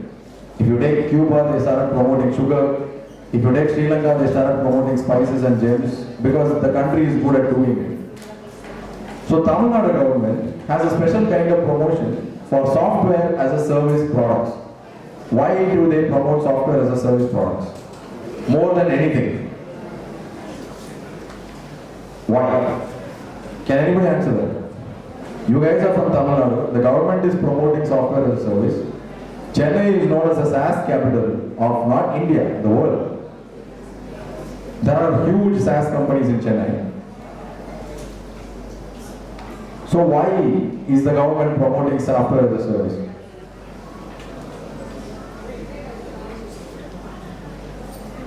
If you take Cuba, they started promoting sugar. If you take Sri Lanka, they started promoting spices and gems because the country is good at doing it. So Tamil Nadu government has a special kind of promotion for software as a service products. Why do they promote software as a service products? More than anything. Why? Can anybody answer that? You guys are from Tamil Nadu. The government is promoting software as a service. Chennai is known as the SaaS capital of not India, the world. There are huge SaaS companies in Chennai. So why is the government promoting software as a service?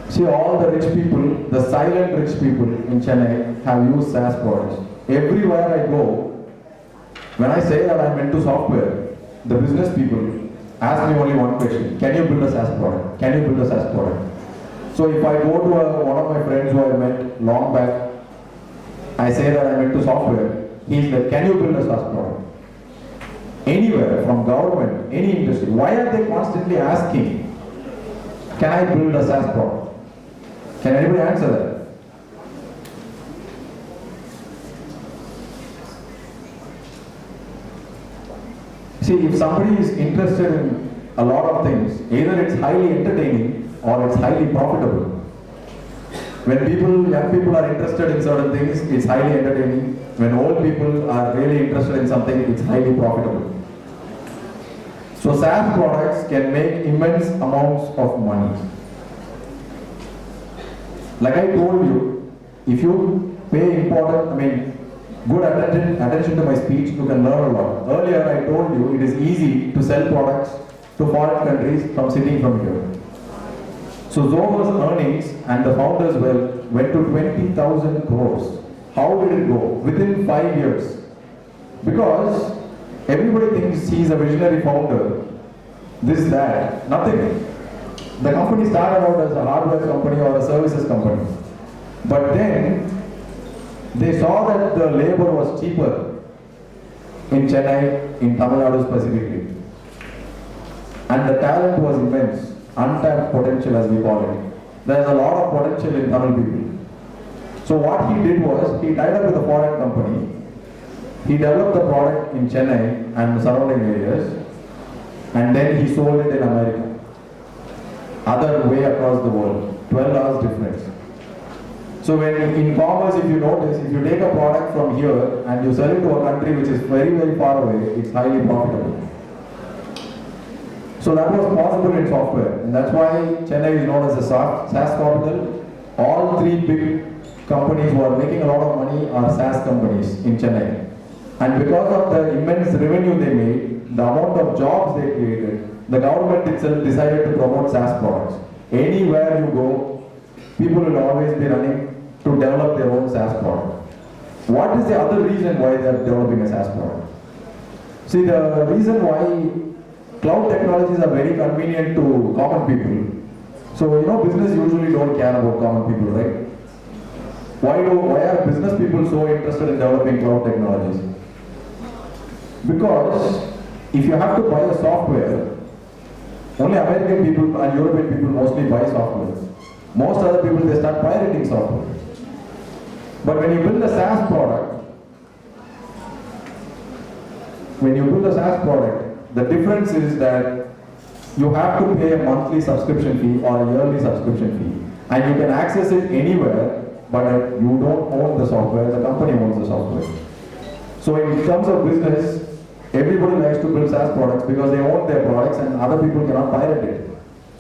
See, all the rich people, the silent rich people in Chennai have used SaaS products. Everywhere I go, when I say that I'm into software, the business people ask me only one question: can you build a SaaS product? Can you build a SaaS product? So if I go to one of my friends who I met long back, I say that I'm into software, he's like, can you build a SaaS product? Anywhere, from government, any industry, why are they constantly asking, can I build a SaaS product? Can anybody answer that? See, if somebody is interested in a lot of things, either it's highly entertaining or it's highly profitable. When young people are interested in certain things, it's highly entertaining. When old people are really interested in something, it's highly profitable. So SaaS products can make immense amounts of money. Like I told you, if you pay good attention to my speech, you can learn a lot. Earlier I told you it is easy to sell products to foreign countries from sitting from here. So Zoho's earnings and the founder's wealth went to 20,000 crores. How did it go? Within 5 years. Because everybody thinks he's a visionary founder, this, that, nothing. The company started out as a hardware company or a services company. But then, they saw that the labor was cheaper in Chennai, in Tamil Nadu specifically. And the talent was immense, untapped potential as we call it. There's a lot of potential in Tamil people. So what he did was, he tied up with a foreign company, he developed the product in Chennai and the surrounding areas, and then he sold it in America. Other way across the world, 12 hours difference. So when in commerce, if you notice, if you take a product from here and you sell it to a country which is very, very far away, it's highly profitable. So that was possible in software, and that's why Chennai is known as the SaaS capital. All three big companies who are making a lot of money are SaaS companies in Chennai. And because of the immense revenue they made, the amount of jobs they created, the government itself decided to promote SaaS products. Anywhere you go, people will always be running to develop their own SaaS product. What is the other reason why they are developing a SaaS product? See, the reason why cloud technologies are very convenient to common people. So, business usually don't care about common people, right? Why are business people so interested in developing cloud technologies? Because if you have to buy a software, only American people and European people mostly buy software. Most other people, they start pirating software. But when you build a SaaS product, the difference is that you have to pay a monthly subscription fee or a yearly subscription fee. And you can access it anywhere, but you don't own the software, the company owns the software. So in terms of business, everybody likes to build SaaS products because they own their products and other people cannot pirate it.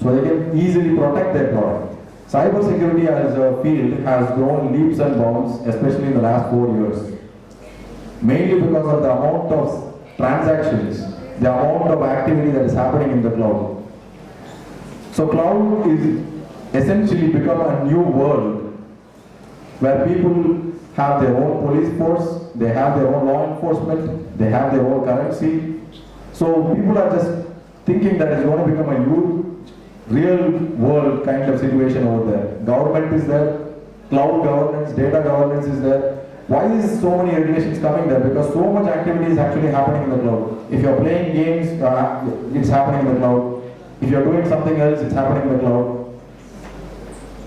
So they can easily protect their product. Cybersecurity as a field has grown leaps and bounds, especially in the last 4 years. Mainly because of the amount of transactions, the amount of activity that is happening in the cloud. So cloud is essentially become a new world where people have their own police force, they have their own law enforcement, they have their own currency. So people are just thinking that it's going to become a huge, real world kind of situation over there. Government is there, cloud governance, data governance is there. Why is so many regulations coming there? Because so much activity is actually happening in the cloud. If you're playing games, it's happening in the cloud. If you're doing something else, it's happening in the cloud.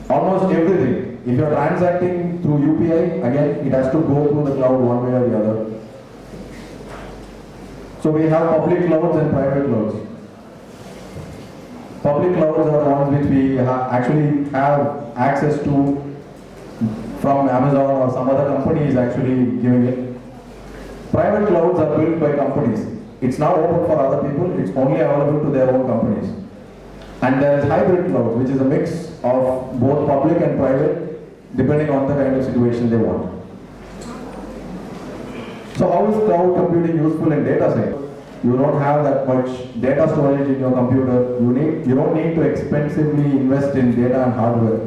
Almost everything. If you're transacting through UPI, again, it has to go through the cloud one way or the other. So we have public clouds and private clouds. Public clouds are the ones which we actually have access to from Amazon or some other company is actually giving it. Private clouds are built by companies. It's not open for other people, it's only available to their own companies. And there is hybrid cloud, which is a mix of both public and private, depending on the kind of situation they want. So how is cloud computing useful in data science? You don't have that much data storage in your computer. You don't need to expensively invest in data and hardware.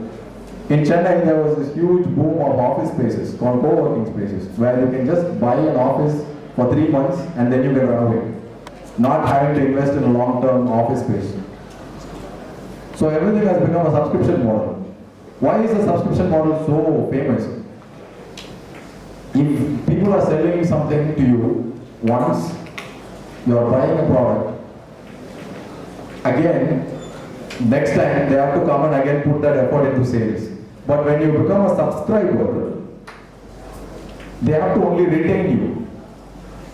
In Chennai, there was this huge boom of office spaces called co-working spaces, where you can just buy an office for 3 months and then you can run away, not having to invest in a long-term office space. So everything has become a subscription model. Why is the subscription model so famous? If people are selling something to you once, you are buying a product, again, next time they have to come and again put that effort into sales. But when you become a subscriber, they have to only retain you.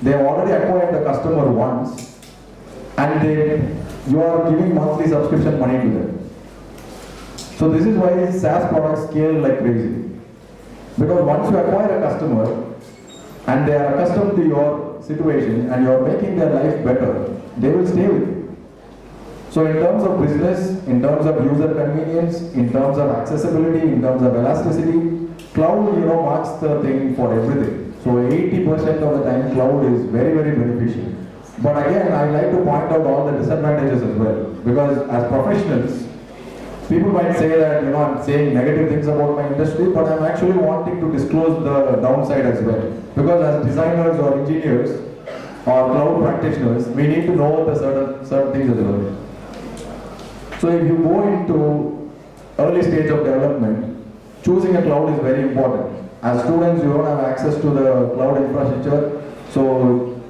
They have already acquired the customer once, and you are giving monthly subscription money to them. So this is why SaaS products scale like crazy. Because once you acquire a customer and they are accustomed to your situation and you are making their life better, they will stay with you. So in terms of business, in terms of user convenience, in terms of accessibility, in terms of elasticity, cloud marks the thing for everything. So 80% of the time cloud is very, very beneficial. But again, I like to point out all the disadvantages as well. Because as professionals, people might say that, I'm saying negative things about my industry, but I'm actually wanting to disclose the downside as well. Because as designers or engineers or cloud practitioners, we need to know the certain things as well. So if you go into early stage of development, choosing a cloud is very important. As students, you don't have access to the cloud infrastructure, so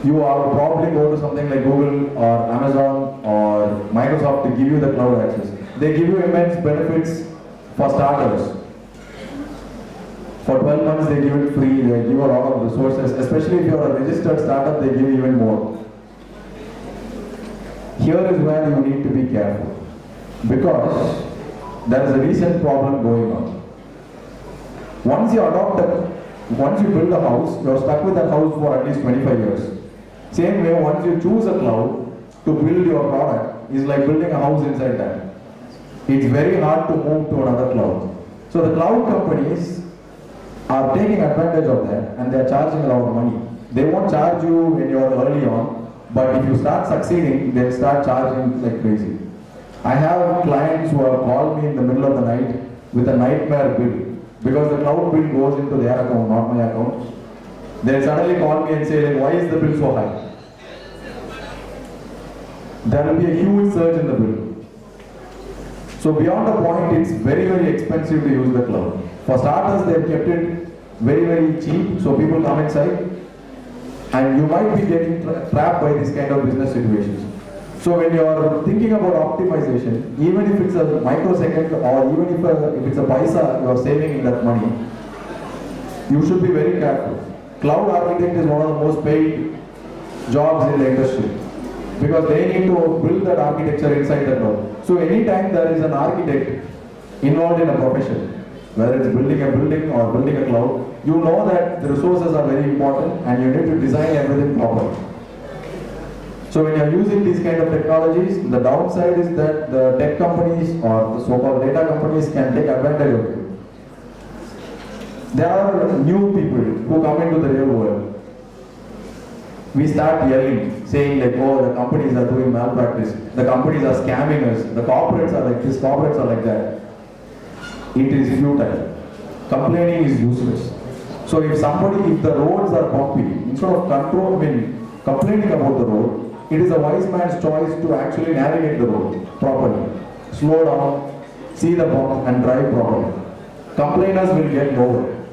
you are probably go to something like Google or Amazon or Microsoft to give you the cloud access. They give you immense benefits for starters. For 12 months they give it free, they give you a lot of resources, especially if you are a registered startup, they give you even more. Here is where you need to be careful, because there is a recent problem going on. Once you build a house, you are stuck with that house for at least 25 years. Same way, once you choose a cloud to build your product, is like building a house inside that. It's very hard to move to another cloud. So the cloud companies are taking advantage of that and they are charging a lot of money. They won't charge you when you are early on, but if you start succeeding, they'll start charging like crazy. I have clients who have called me in the middle of the night with a nightmare bill, because the cloud bill goes into their account, not my account. They'll suddenly call me and say, like, why is the bill so high? There will be a huge surge in the bill. So beyond the point, it's very, very expensive to use the cloud. For starters, they've kept it very, very cheap, so people come inside, and you might be getting trapped by this kind of business situations. So when you are thinking about optimization, even if it's a microsecond or even if it's a paisa you are saving in that money, you should be very careful. Cloud architect is one of the most paid jobs in the industry, because they need to build that architecture inside the cloud. So anytime there is an architect involved in a profession, whether it's building a building or building a cloud, you know that the resources are very important and you need to design everything properly. So when you are using these kind of technologies, the downside is that the tech companies or the so-called data companies can take advantage of it. There are new people who come into the real world. We start yelling, saying like, oh, the companies are doing malpractice, the companies are scamming us, the corporates are like this, corporates are like that. It is futile. Complaining is useless. So if the roads are bumpy, instead of complaining about the road, it is a wise man's choice to actually navigate the road properly. Slow down, see the bump and drive properly. Complainers will get nowhere.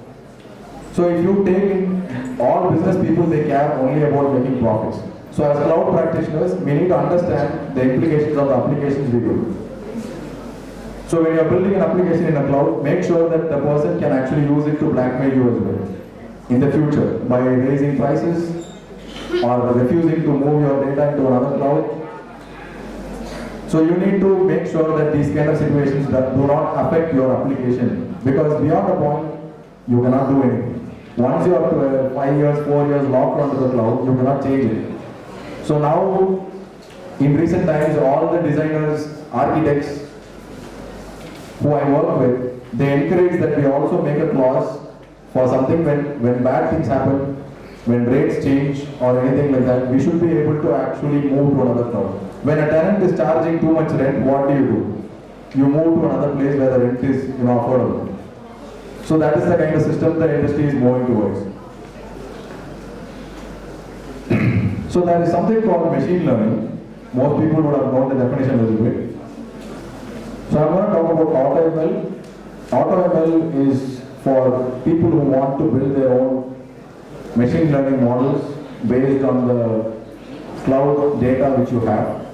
So if you take in all business people, they care only about making profits. So as cloud practitioners, we need to understand the implications of the applications we do. So when you are building an application in a cloud, make sure that the person can actually use it to blackmail you as well in the future by raising prices or refusing to move your data into another cloud. So you need to make sure that these kind of situations that do not affect your application, because beyond a point, you cannot do anything. Once you are 5 years, 4 years locked onto the cloud, you cannot change it. So now, in recent times, all the designers, architects who I work with, they encourage that we also make a clause for something when bad things happen, when rates change or anything like that, we should be able to actually move to another cloud. When a tenant is charging too much rent, what do? You move to another place where the rent is affordable. So that is the kind of system the industry is moving towards. So there is something called machine learning. Most people would have known the definition a little bit. So I'm going to talk about AutoML. AutoML is for people who want to build their own machine learning models based on the cloud data which you have.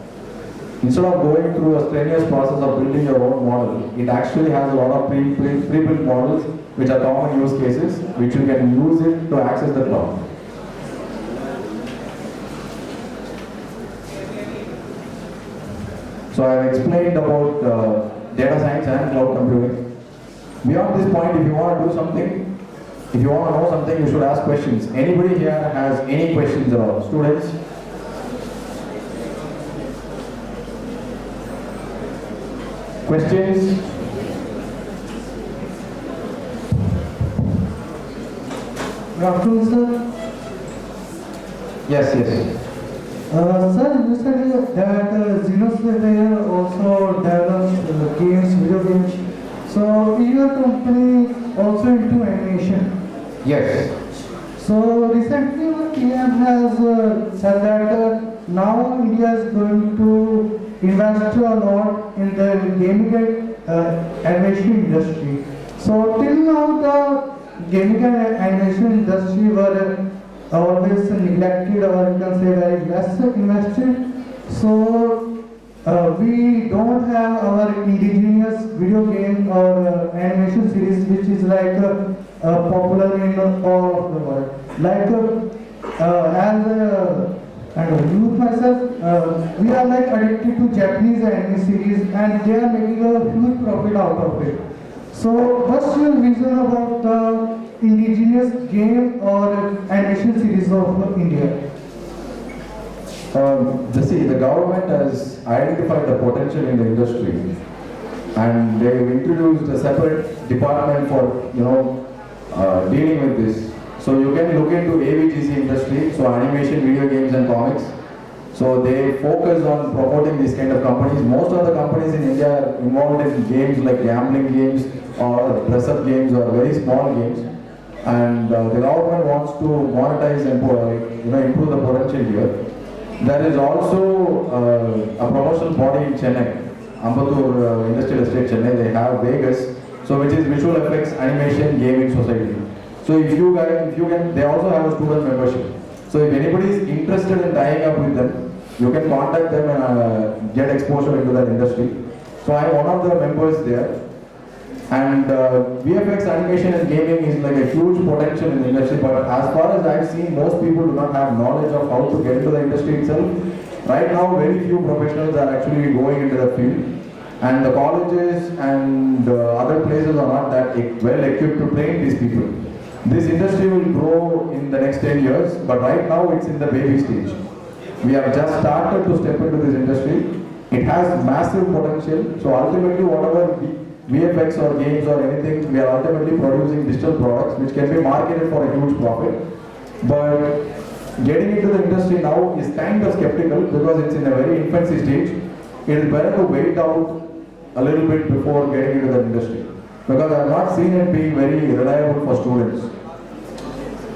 Instead of going through a strenuous process of building your own model, it actually has a lot of pre-built models which are common use cases which you can use it to access the cloud. So I have explained about data science and cloud computing. Beyond this point, if you want to do something, if you want to know something, you should ask questions. Anybody here has any questions at all? Students? Questions?
Good afternoon, sir.
Yes, yes.
Sir, you said that Xenosphere also develops games, video games. So, is your company also into animation?
Yes.
So, recently PM has said that now India is going to invest a lot in the gaming and animation industry. So, till now the gaming and animation industry were always neglected, or you can say very less invested. So we don't have our indigenous video game or animation series which is like popular in all of the world. Like as a youth myself, we are like addicted to Japanese anime series and they are making a huge profit out of it. So what's your vision about the indigenous game or animation series of India?
The government has identified the potential in the industry, and they've introduced a separate department for dealing with this. So you can look into AVGC industry, so animation, video games, and comics. So they focus on promoting these kind of companies. Most of the companies in India are involved in games like gambling games or dress-up games or very small games. And the government wants to monetize and improve the potential here. There is also a promotional body in Chennai, Ambattur Industrial Estate Chennai. They have Vegas, so which is Visual Effects Animation Gaming Society. So if you can, they also have a student membership. So if anybody is interested in tying up with them, you can contact them and get exposure into that industry. So I am one of the members there. And VFX animation and gaming is like a huge potential in the industry, but as far as I've seen, most people do not have knowledge of how to get into the industry itself. Right now, very few professionals are actually going into that field, and the colleges and other places are not that well equipped to train these people. This industry will grow in the next 10 years, but right now it's in the baby stage. We have just started to step into this industry. It has massive potential, so ultimately whatever VFX or games or anything, we are ultimately producing digital products which can be marketed for a huge profit. But getting into the industry now is kind of skeptical because it's in a very infancy stage. It is better to wait out a little bit before getting into the industry, because I have not seen it being very reliable for students.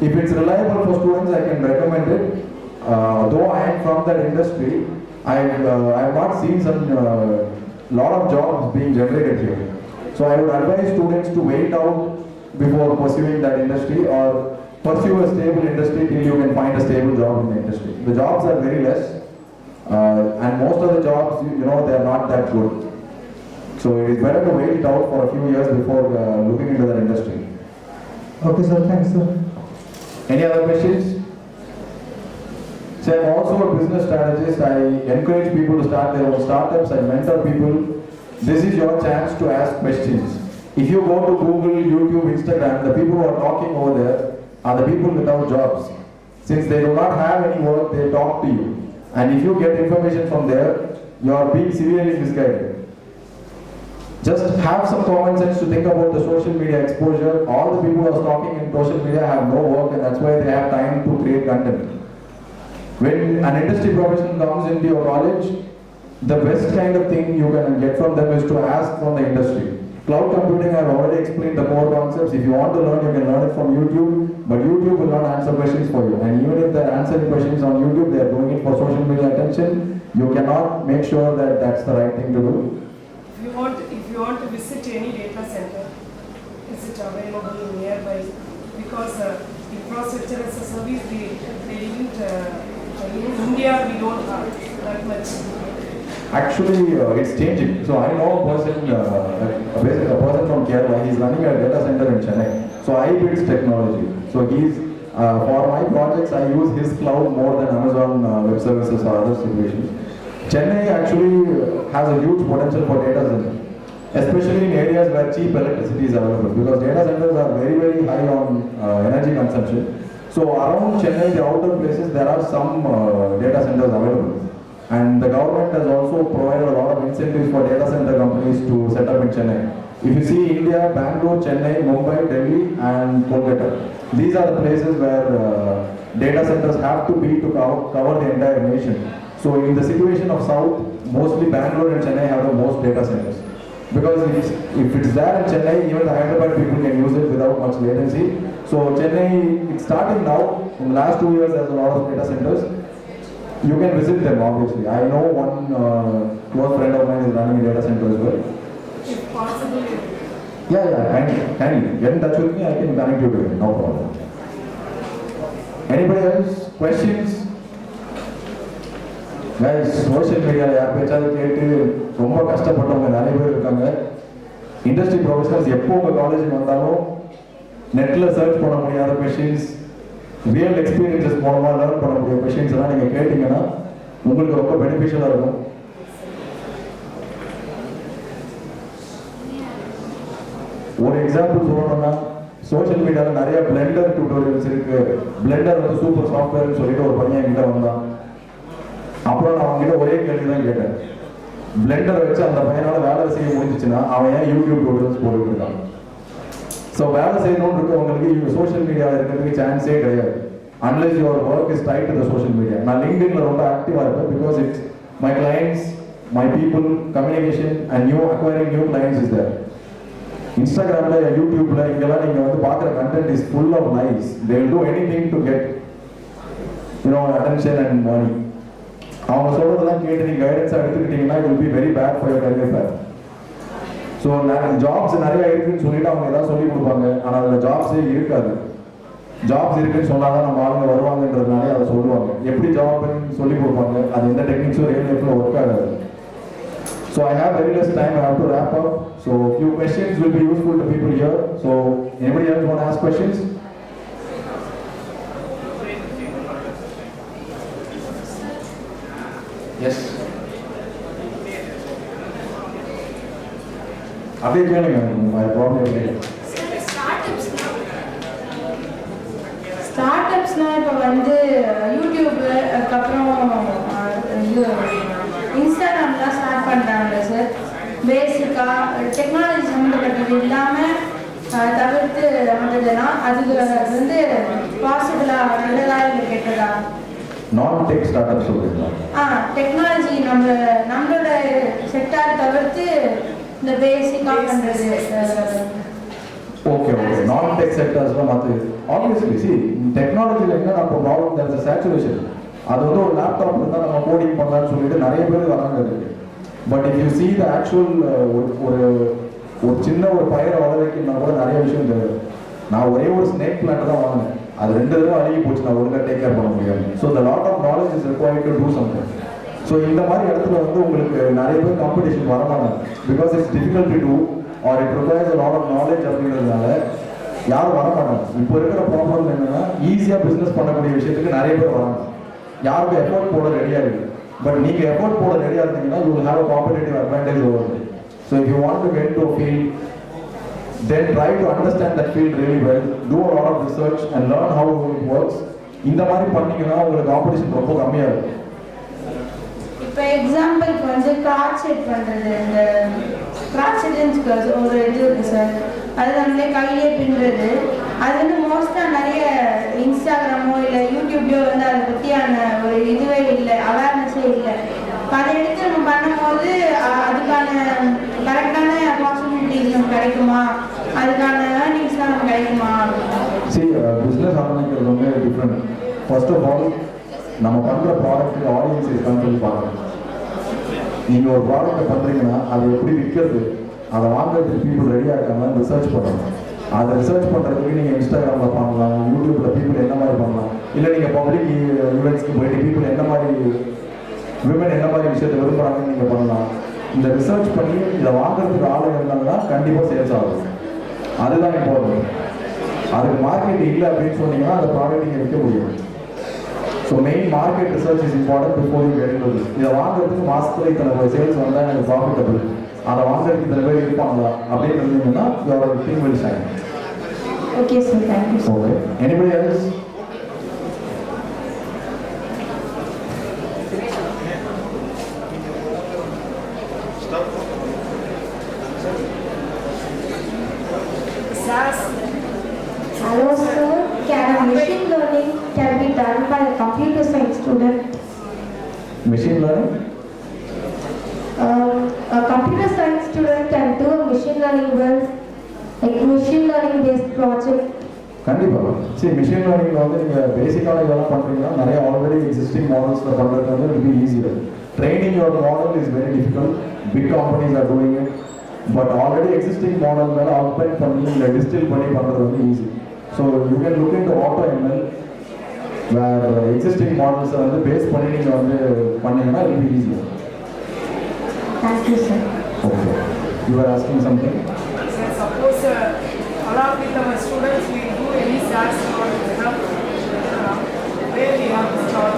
If it's reliable for students, I can recommend it. Though I am from that industry, I have not seen some lot of jobs being generated here. So I would advise students to wait out before pursuing that industry, or pursue a stable industry till you can find a stable job in the industry. The jobs are very less, and most of the jobs, they are not that good. So it is better to wait it out for a few years before looking into that industry.
Okay, sir. Thanks, sir.
Any other questions? So I'm also a business strategist. I encourage people to start their own startups. I mentor people. This is your chance to ask questions. If you go to Google, YouTube, Instagram, the people who are talking over there are the people without jobs. Since they do not have any work, they talk to you. And if you get information from there, you are being severely misguided. Just have some common sense to think about the social media exposure. All the people who are talking in social media have no work, and that's why they have time to create content. When an industry professional comes into your college, the best kind of thing you can get from them is to ask from the industry. Cloud computing, I've already explained the core concepts. If you want to learn, you can learn it from YouTube, but YouTube will not answer questions for you. And even if they're answering questions on YouTube, they're doing it for social media attention. You cannot make sure that that's the right thing to do.
If you want to visit any data center, is it available nearby? Because infrastructure as a service, they didn't, in India we don't have that much.
Actually, it's changing. So I know a person from Kerala. He's running a data center in Chennai. So I build technology. So he's for my projects I use his cloud more than Amazon Web Services or other situations. Chennai actually has a huge potential for data center, especially in areas where cheap electricity is available, because data centers are very, very high on energy consumption. So around Chennai, the outer places, there are some data centers available. And the government has also provided a lot of incentives for data center companies to set up in Chennai. If you see India, Bangalore, Chennai, Mumbai, Delhi and Kolkata, these are the places where data centers have to be to cover the entire nation. So in the situation of South, mostly Bangalore and Chennai have the most data centers. Because if it's there in Chennai, even the Hyderabad people can use it without much latency. So Chennai, it's starting now. In the last 2 years, there's a lot of data centers. You can visit them, obviously. I know one close friend of mine is running a data center as well.
If possible.
Yeah, can you get in touch with me? I can connect you to it, no problem. Anybody else? Questions? Guys, social media யார் பேச்சாலும் கேட்டு ரொம்ப கஷ்டப்பட்டவங்க நிறைய பேர் இருக்காங்க. Industry professionals எப்போ உங்கள் காலேஜுக்கு வந்தாலும் நெட்டில் சர்ச் பண்ண முடியாத கொஷின்ஸ், ரியல் எக்ஸ்பீரியன்ஸஸ் மூலமாக லேர்ன் பண்ணக்கூடிய கொஷின்ஸ் எல்லாம் நீங்கள் கேட்டிங்கன்னா உங்களுக்கு ரொம்ப பெனிஃபிஷியலாக இருக்கும். ஒரு எக்ஸாம்பிள் சொல்லணும்னா, சோஷியல் மீடியாவில் நிறைய பிளெண்டர் டியூட்டோரியல்ஸ் இருக்கு. பிளெண்டர் வந்து சூப்பர் சாஃப்ட்வேர்னு சொல்லிட்டு ஒரு பையன் என்கிட்ட வந்தான். அப்புறம் நான் அவங்ககிட்ட ஒரே கேள்வி தான் கேட்டேன், பிளெண்டரை வச்சு அந்த பையனால வேலை செய்ய முடிஞ்சிச்சுன்னா அவன் ஏன் யூடியூப் டியூட்டோரியல்ஸ் போட்டுட்டு இருக்கான்? ஸோ வேலை செய்யணும்னு இருக்கவங்களுக்கு சோஷியல் மீடியாவில் இருக்கிறதுக்கு சான்ஸே கிடையாது, unless your work is tied to the social media. நான் லிங்க்டின்ல ரொம்ப ஆக்டிவாக இருப்பேன், because it's my clients, my people, communication and acquiring new clients is there. இன்ஸ்டாகிராம்ல, யூடியூப்ல இங்கெல்லாம் நீங்க வந்து பார்க்குற content is full of lies. they will do anything to get attention and money. அவங்க சொல்றதெல்லாம் கேட்டு நீங்க கைடன்ஸாக எடுத்துக்கிட்டீங்கன்னா it will be very bad for your career path. So jobs நிறைய இருக்குன்னு சொல்லிட்டு அவங்க ஏதாவது சொல்லி கொடுப்பாங்க, ஆனால் அதில் ஜாப்ஸே இருக்காது. ஜாப்ஸ் இருக்குன்னு சொன்னாதான் நம்ம ஆளுங்க வருவாங்கன்றதுனாலே அதை சொல்லுவாங்க. எப்படி ஜாப்னு சொல்லி கொடுப்பாங்க, அது எந்த டெக்னிக்ஸும் ரியல் லைஃப்ல ஒர்க் ஆகாது. So I have very less time, I have to wrap up. So few questions will be useful to people here. So anybody else want to ask questions? Yes. அப்படியே கேளுங்க, my problem is
ஸ்டார்ட்அப்ஸ்னா இப்போ வந்து YouTube, அதுக்கப்புறம் இன்ஸ்டாகிராம்லாம் start பண்ணுறாங்க sir. பேசிக்காக technology சம்மந்தப்பட்டது இல்லாமல் தவிர்த்து வந்ததுன்னா அதுக்கு வந்து பாசிபிளாக நல்லதா இல்லை கெட்டதா?
நான் டெக் ஸ்டார்ட்அப் சொல்றீங்களா?
டெக்னாலஜி நம்மளோட செக்டார் தவிர்த்து இந்த பேசிக்காக பண்ணுறது.
ஓகே, நான் டெக் செக்டர்ஸ்லாம் மாற்று. ஆப்வியஸ்லி சி டெக்னாலஜியில் என்ன நம்ம ப்ராப்ளம், தேர் இஸ் சேச்சுரேஷன். அது வந்து ஒரு லேப்டாப் இருந்தால் நம்ம கோடிங் பண்ணலாம்னு சொல்லிட்டு நிறைய பேர் வராங்க அதுக்கு. But if you see the actual ஒரு சின்ன ஒரு பயிரை வளர வைக்கணும்னா கூட நிறைய விஷயம் தெரியும். நான் ஒரே ஒரு ஸ்னேக் பிளான்ட் தான் வாங்கினேன், அது 2 தடவை அழுகி போச்சு, நான் ஒழுங்காக டேக் கேர் பண்ண முடியாது. So the lot of knowledge is required to do something. ஸோ இந்த மாதிரி இடத்துல வந்து உங்களுக்கு நிறைய பேர் காம்படிஷன் வரமாட்டாங்க, because it's difficult to do or it requires a lot of knowledge அப்படின்றதுனால யாரும் வரமாட்டாங்க. இப்போ இருக்கிற ப்ராப்ளம் என்னன்னா, ஈஸியாக பிஸ்னஸ் பண்ணக்கூடிய விஷயத்துக்கு நிறைய பேர் வராங்க, யாருக்கும் எஃபோர்ட் போட ரெடியாக இருக்கு. பட் நீங்கள் எஃபோர்ட் போட ரெடியாக இருந்தீங்கன்னா you will have a competitive advantage over them. So if you want to get to a field, then try to understand that field really well, do a lot of research and learn how it works. இந்த மாதிரி பண்ணீங்கன்னா உங்களுக்கு competition ரொம்ப கம்மியாக இருக்கும்.
இப்போ எக்ஸாம்பிளுக்கு வந்து கிராஸ் செட் பண்ணுறது, இந்த கிராஸ் செட்னுக்கு ஒரு இது இருக்குது சார், அது நம்மளே கையிலே பின்னுறது, அது வந்து மோஸ்ட்டாக நிறைய இன்ஸ்டாகிராமோ இல்லை யூடியூப்லையோ வந்து அதை பற்றியான ஒரு இதுவே இல்லை, அவேர்னஸே இல்லை. அதை எடுத்து நம்ம பண்ணும்போது அதுக்கான கரெக்டான ஆப்பர்ச்சுனிட்டிஸ் நமக்கு கிடைக்குமா, அதுக்கான ஏர்னிங்ஸ்லாம் நமக்கு கிடைக்குமா?
பிஸ்னஸ் ஆரம்பிக்கிறது வந்து டிஃப்ரெண்ட். ஃபர்ஸ்ட் ஆஃப் ஆல் நம்ம பண்ணுற ப்ராடக்ட்டுக்கு ஆடியன்ஸ் இருக்கான்னு சொல்லி பார்க்கணும். நீங்கள் ஒரு ப்ராடக்ட்டை பண்ணுறீங்கன்னா அதை எப்படி விற்கிறது, அதை வாங்குறதுக்கு பீப்புள் ரெடியாக இருக்காங்கன்னு ரிசர்ச் பண்ணணும். அதை ரிசர்ச் பண்ணுறதுக்கு நீங்கள் இன்ஸ்டாகிராமில் பண்ணலாம், யூடியூப்பில் பீப்புள் என்ன மாதிரி பண்ணலாம், இல்லை நீங்கள் பப்ளிக் ஈவெண்ட்ஸ்க்கு போயிட்டு பீப்புள் என்ன மாதிரி விமன் என்ன மாதிரி விஷயத்தை விரும்புகிறாங்கன்னு நீங்கள் பண்ணலாம். இந்த ரிசர்ச் பண்ணி இதை வாங்குறதுக்கு ஆள் இருந்தாங்கன்னா கண்டிப்பாக சேல்ஸ் ஆகும். அதுதான் இம்பார்ட்டன்ட். அதுக்கு மார்க்கெட் இல்லை அப்படின்னு சொன்னீங்கன்னா அந்த ப்ராடக்ட் நீங்கள் விற்க முடியும். So main market research is important before you get into this. இதை வாங்குறதுக்கு மாதத்துல இத்தனை சேல்ஸ் வந்தால் எனக்கு ப்ராஃபிட்டபிள், அதை வாங்குறதுக்கு இத்தனை பேர் இருப்பாங்களா அப்படின்னு இருந்தீங்கன்னா your thing will shine.
Okay, sir. Thank you.
Okay. Anybody else?
SAS.
Hello sir, can machine learning can be done by a computer science student?
Machine learning?
A computer science student can do a machine learning work, like machine learning based project.
கண்டிப்பாக. சரி, machine லேர்னிங்கில் வந்து நீங்கள் பேசிக்கான இதெல்லாம் பண்ணுறீங்கன்னா நிறைய already existing மாடல்ஸில் பண்ணுறது வந்து it be easier. Training your model is very difficult. Big companies are doing it. But already existing model மேலே அப்ளைன் பண்ணி இல்லை டிஸ்டில் பண்ணி பண்ணுறது வந்து easy. So you can look into auto ML வேறு எக்ஸிஸ்டிங் மாடல்ஸை வந்து பேஸ் பண்ணி நீங்கள் வந்து பண்ணீங்கன்னா it be easier.
Thank you sir.
Okay, you are asking something.
Sir, suppose along with our students we do any SAS project, where we have to start.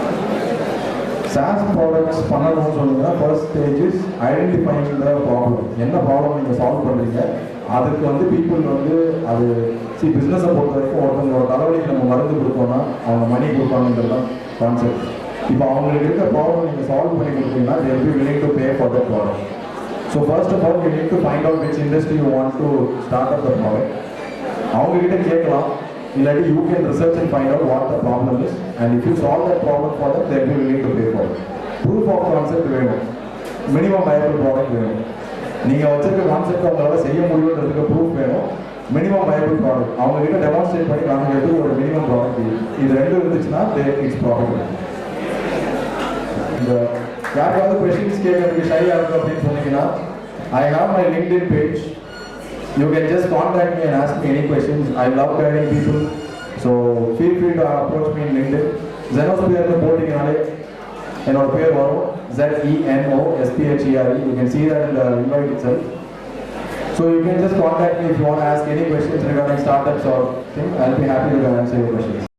SaaS products பண்ணணும்னு சொன்னீங்கன்னா first stage is identifying the problem. என்ன problem நீங்கள் solve பண்ணுறீங்க, அதுக்கு வந்து people வந்து அது பிஸ்னஸை பொறுத்த வரைக்கும் ஒருத்தவங்களோட தலைவலிக்கு நம்ம மருந்து கொடுத்தோம்னா அவங்க மணி கொடுப்பாங்கன்றது தான் கான்செப்ட். இப்போ அவங்களுக்கு இருக்க ப்ராப்ளம் நீங்கள் சால்வ் பண்ணி கொடுத்தீங்கன்னா they will be willing to pay for that product. So first of all, you need to find out which industry you want to start up the product. அவங்ககிட்ட கேட்கலாம், இல்லாட்டி you can research and find out what the problem is, and if you solve that problem for them, they will be willing to pay for it. Proof of concept வேணும், minimum viable product வேணும். நீங்கள் வச்சிருக்க concept அவங்களால செய்ய முடியுன்றதுக்கு proof வேணும். Minimum viable product அவங்ககிட்ட demonstrate பண்ணி காமிக்கிறதுக்கு ஒரு மினிமம் ப்ராடக்ட். இது ரெண்டு இருந்துச்சுன்னா இட்ஸ் ப்ராஃபிட்டபிள். இந்த யாருக்காவது கொஸ்டின்ஸ் கேட்கறதுக்கு ஷையாக இருக்கும் அப்படின்னு சொன்னீங்கன்னா I have my LinkedIn page. You can just contact me and ask me any questions. I love guiding people. So feel free to approach me in LinkedIn. Zenosphere போட்டிங்கனாலே என்னோட பேர் வரும், ZENOSPHERE. You can see that in the invite itself. So you can just contact me if you want to ask any questions regarding startups or things. I'll be happy to answer your questions.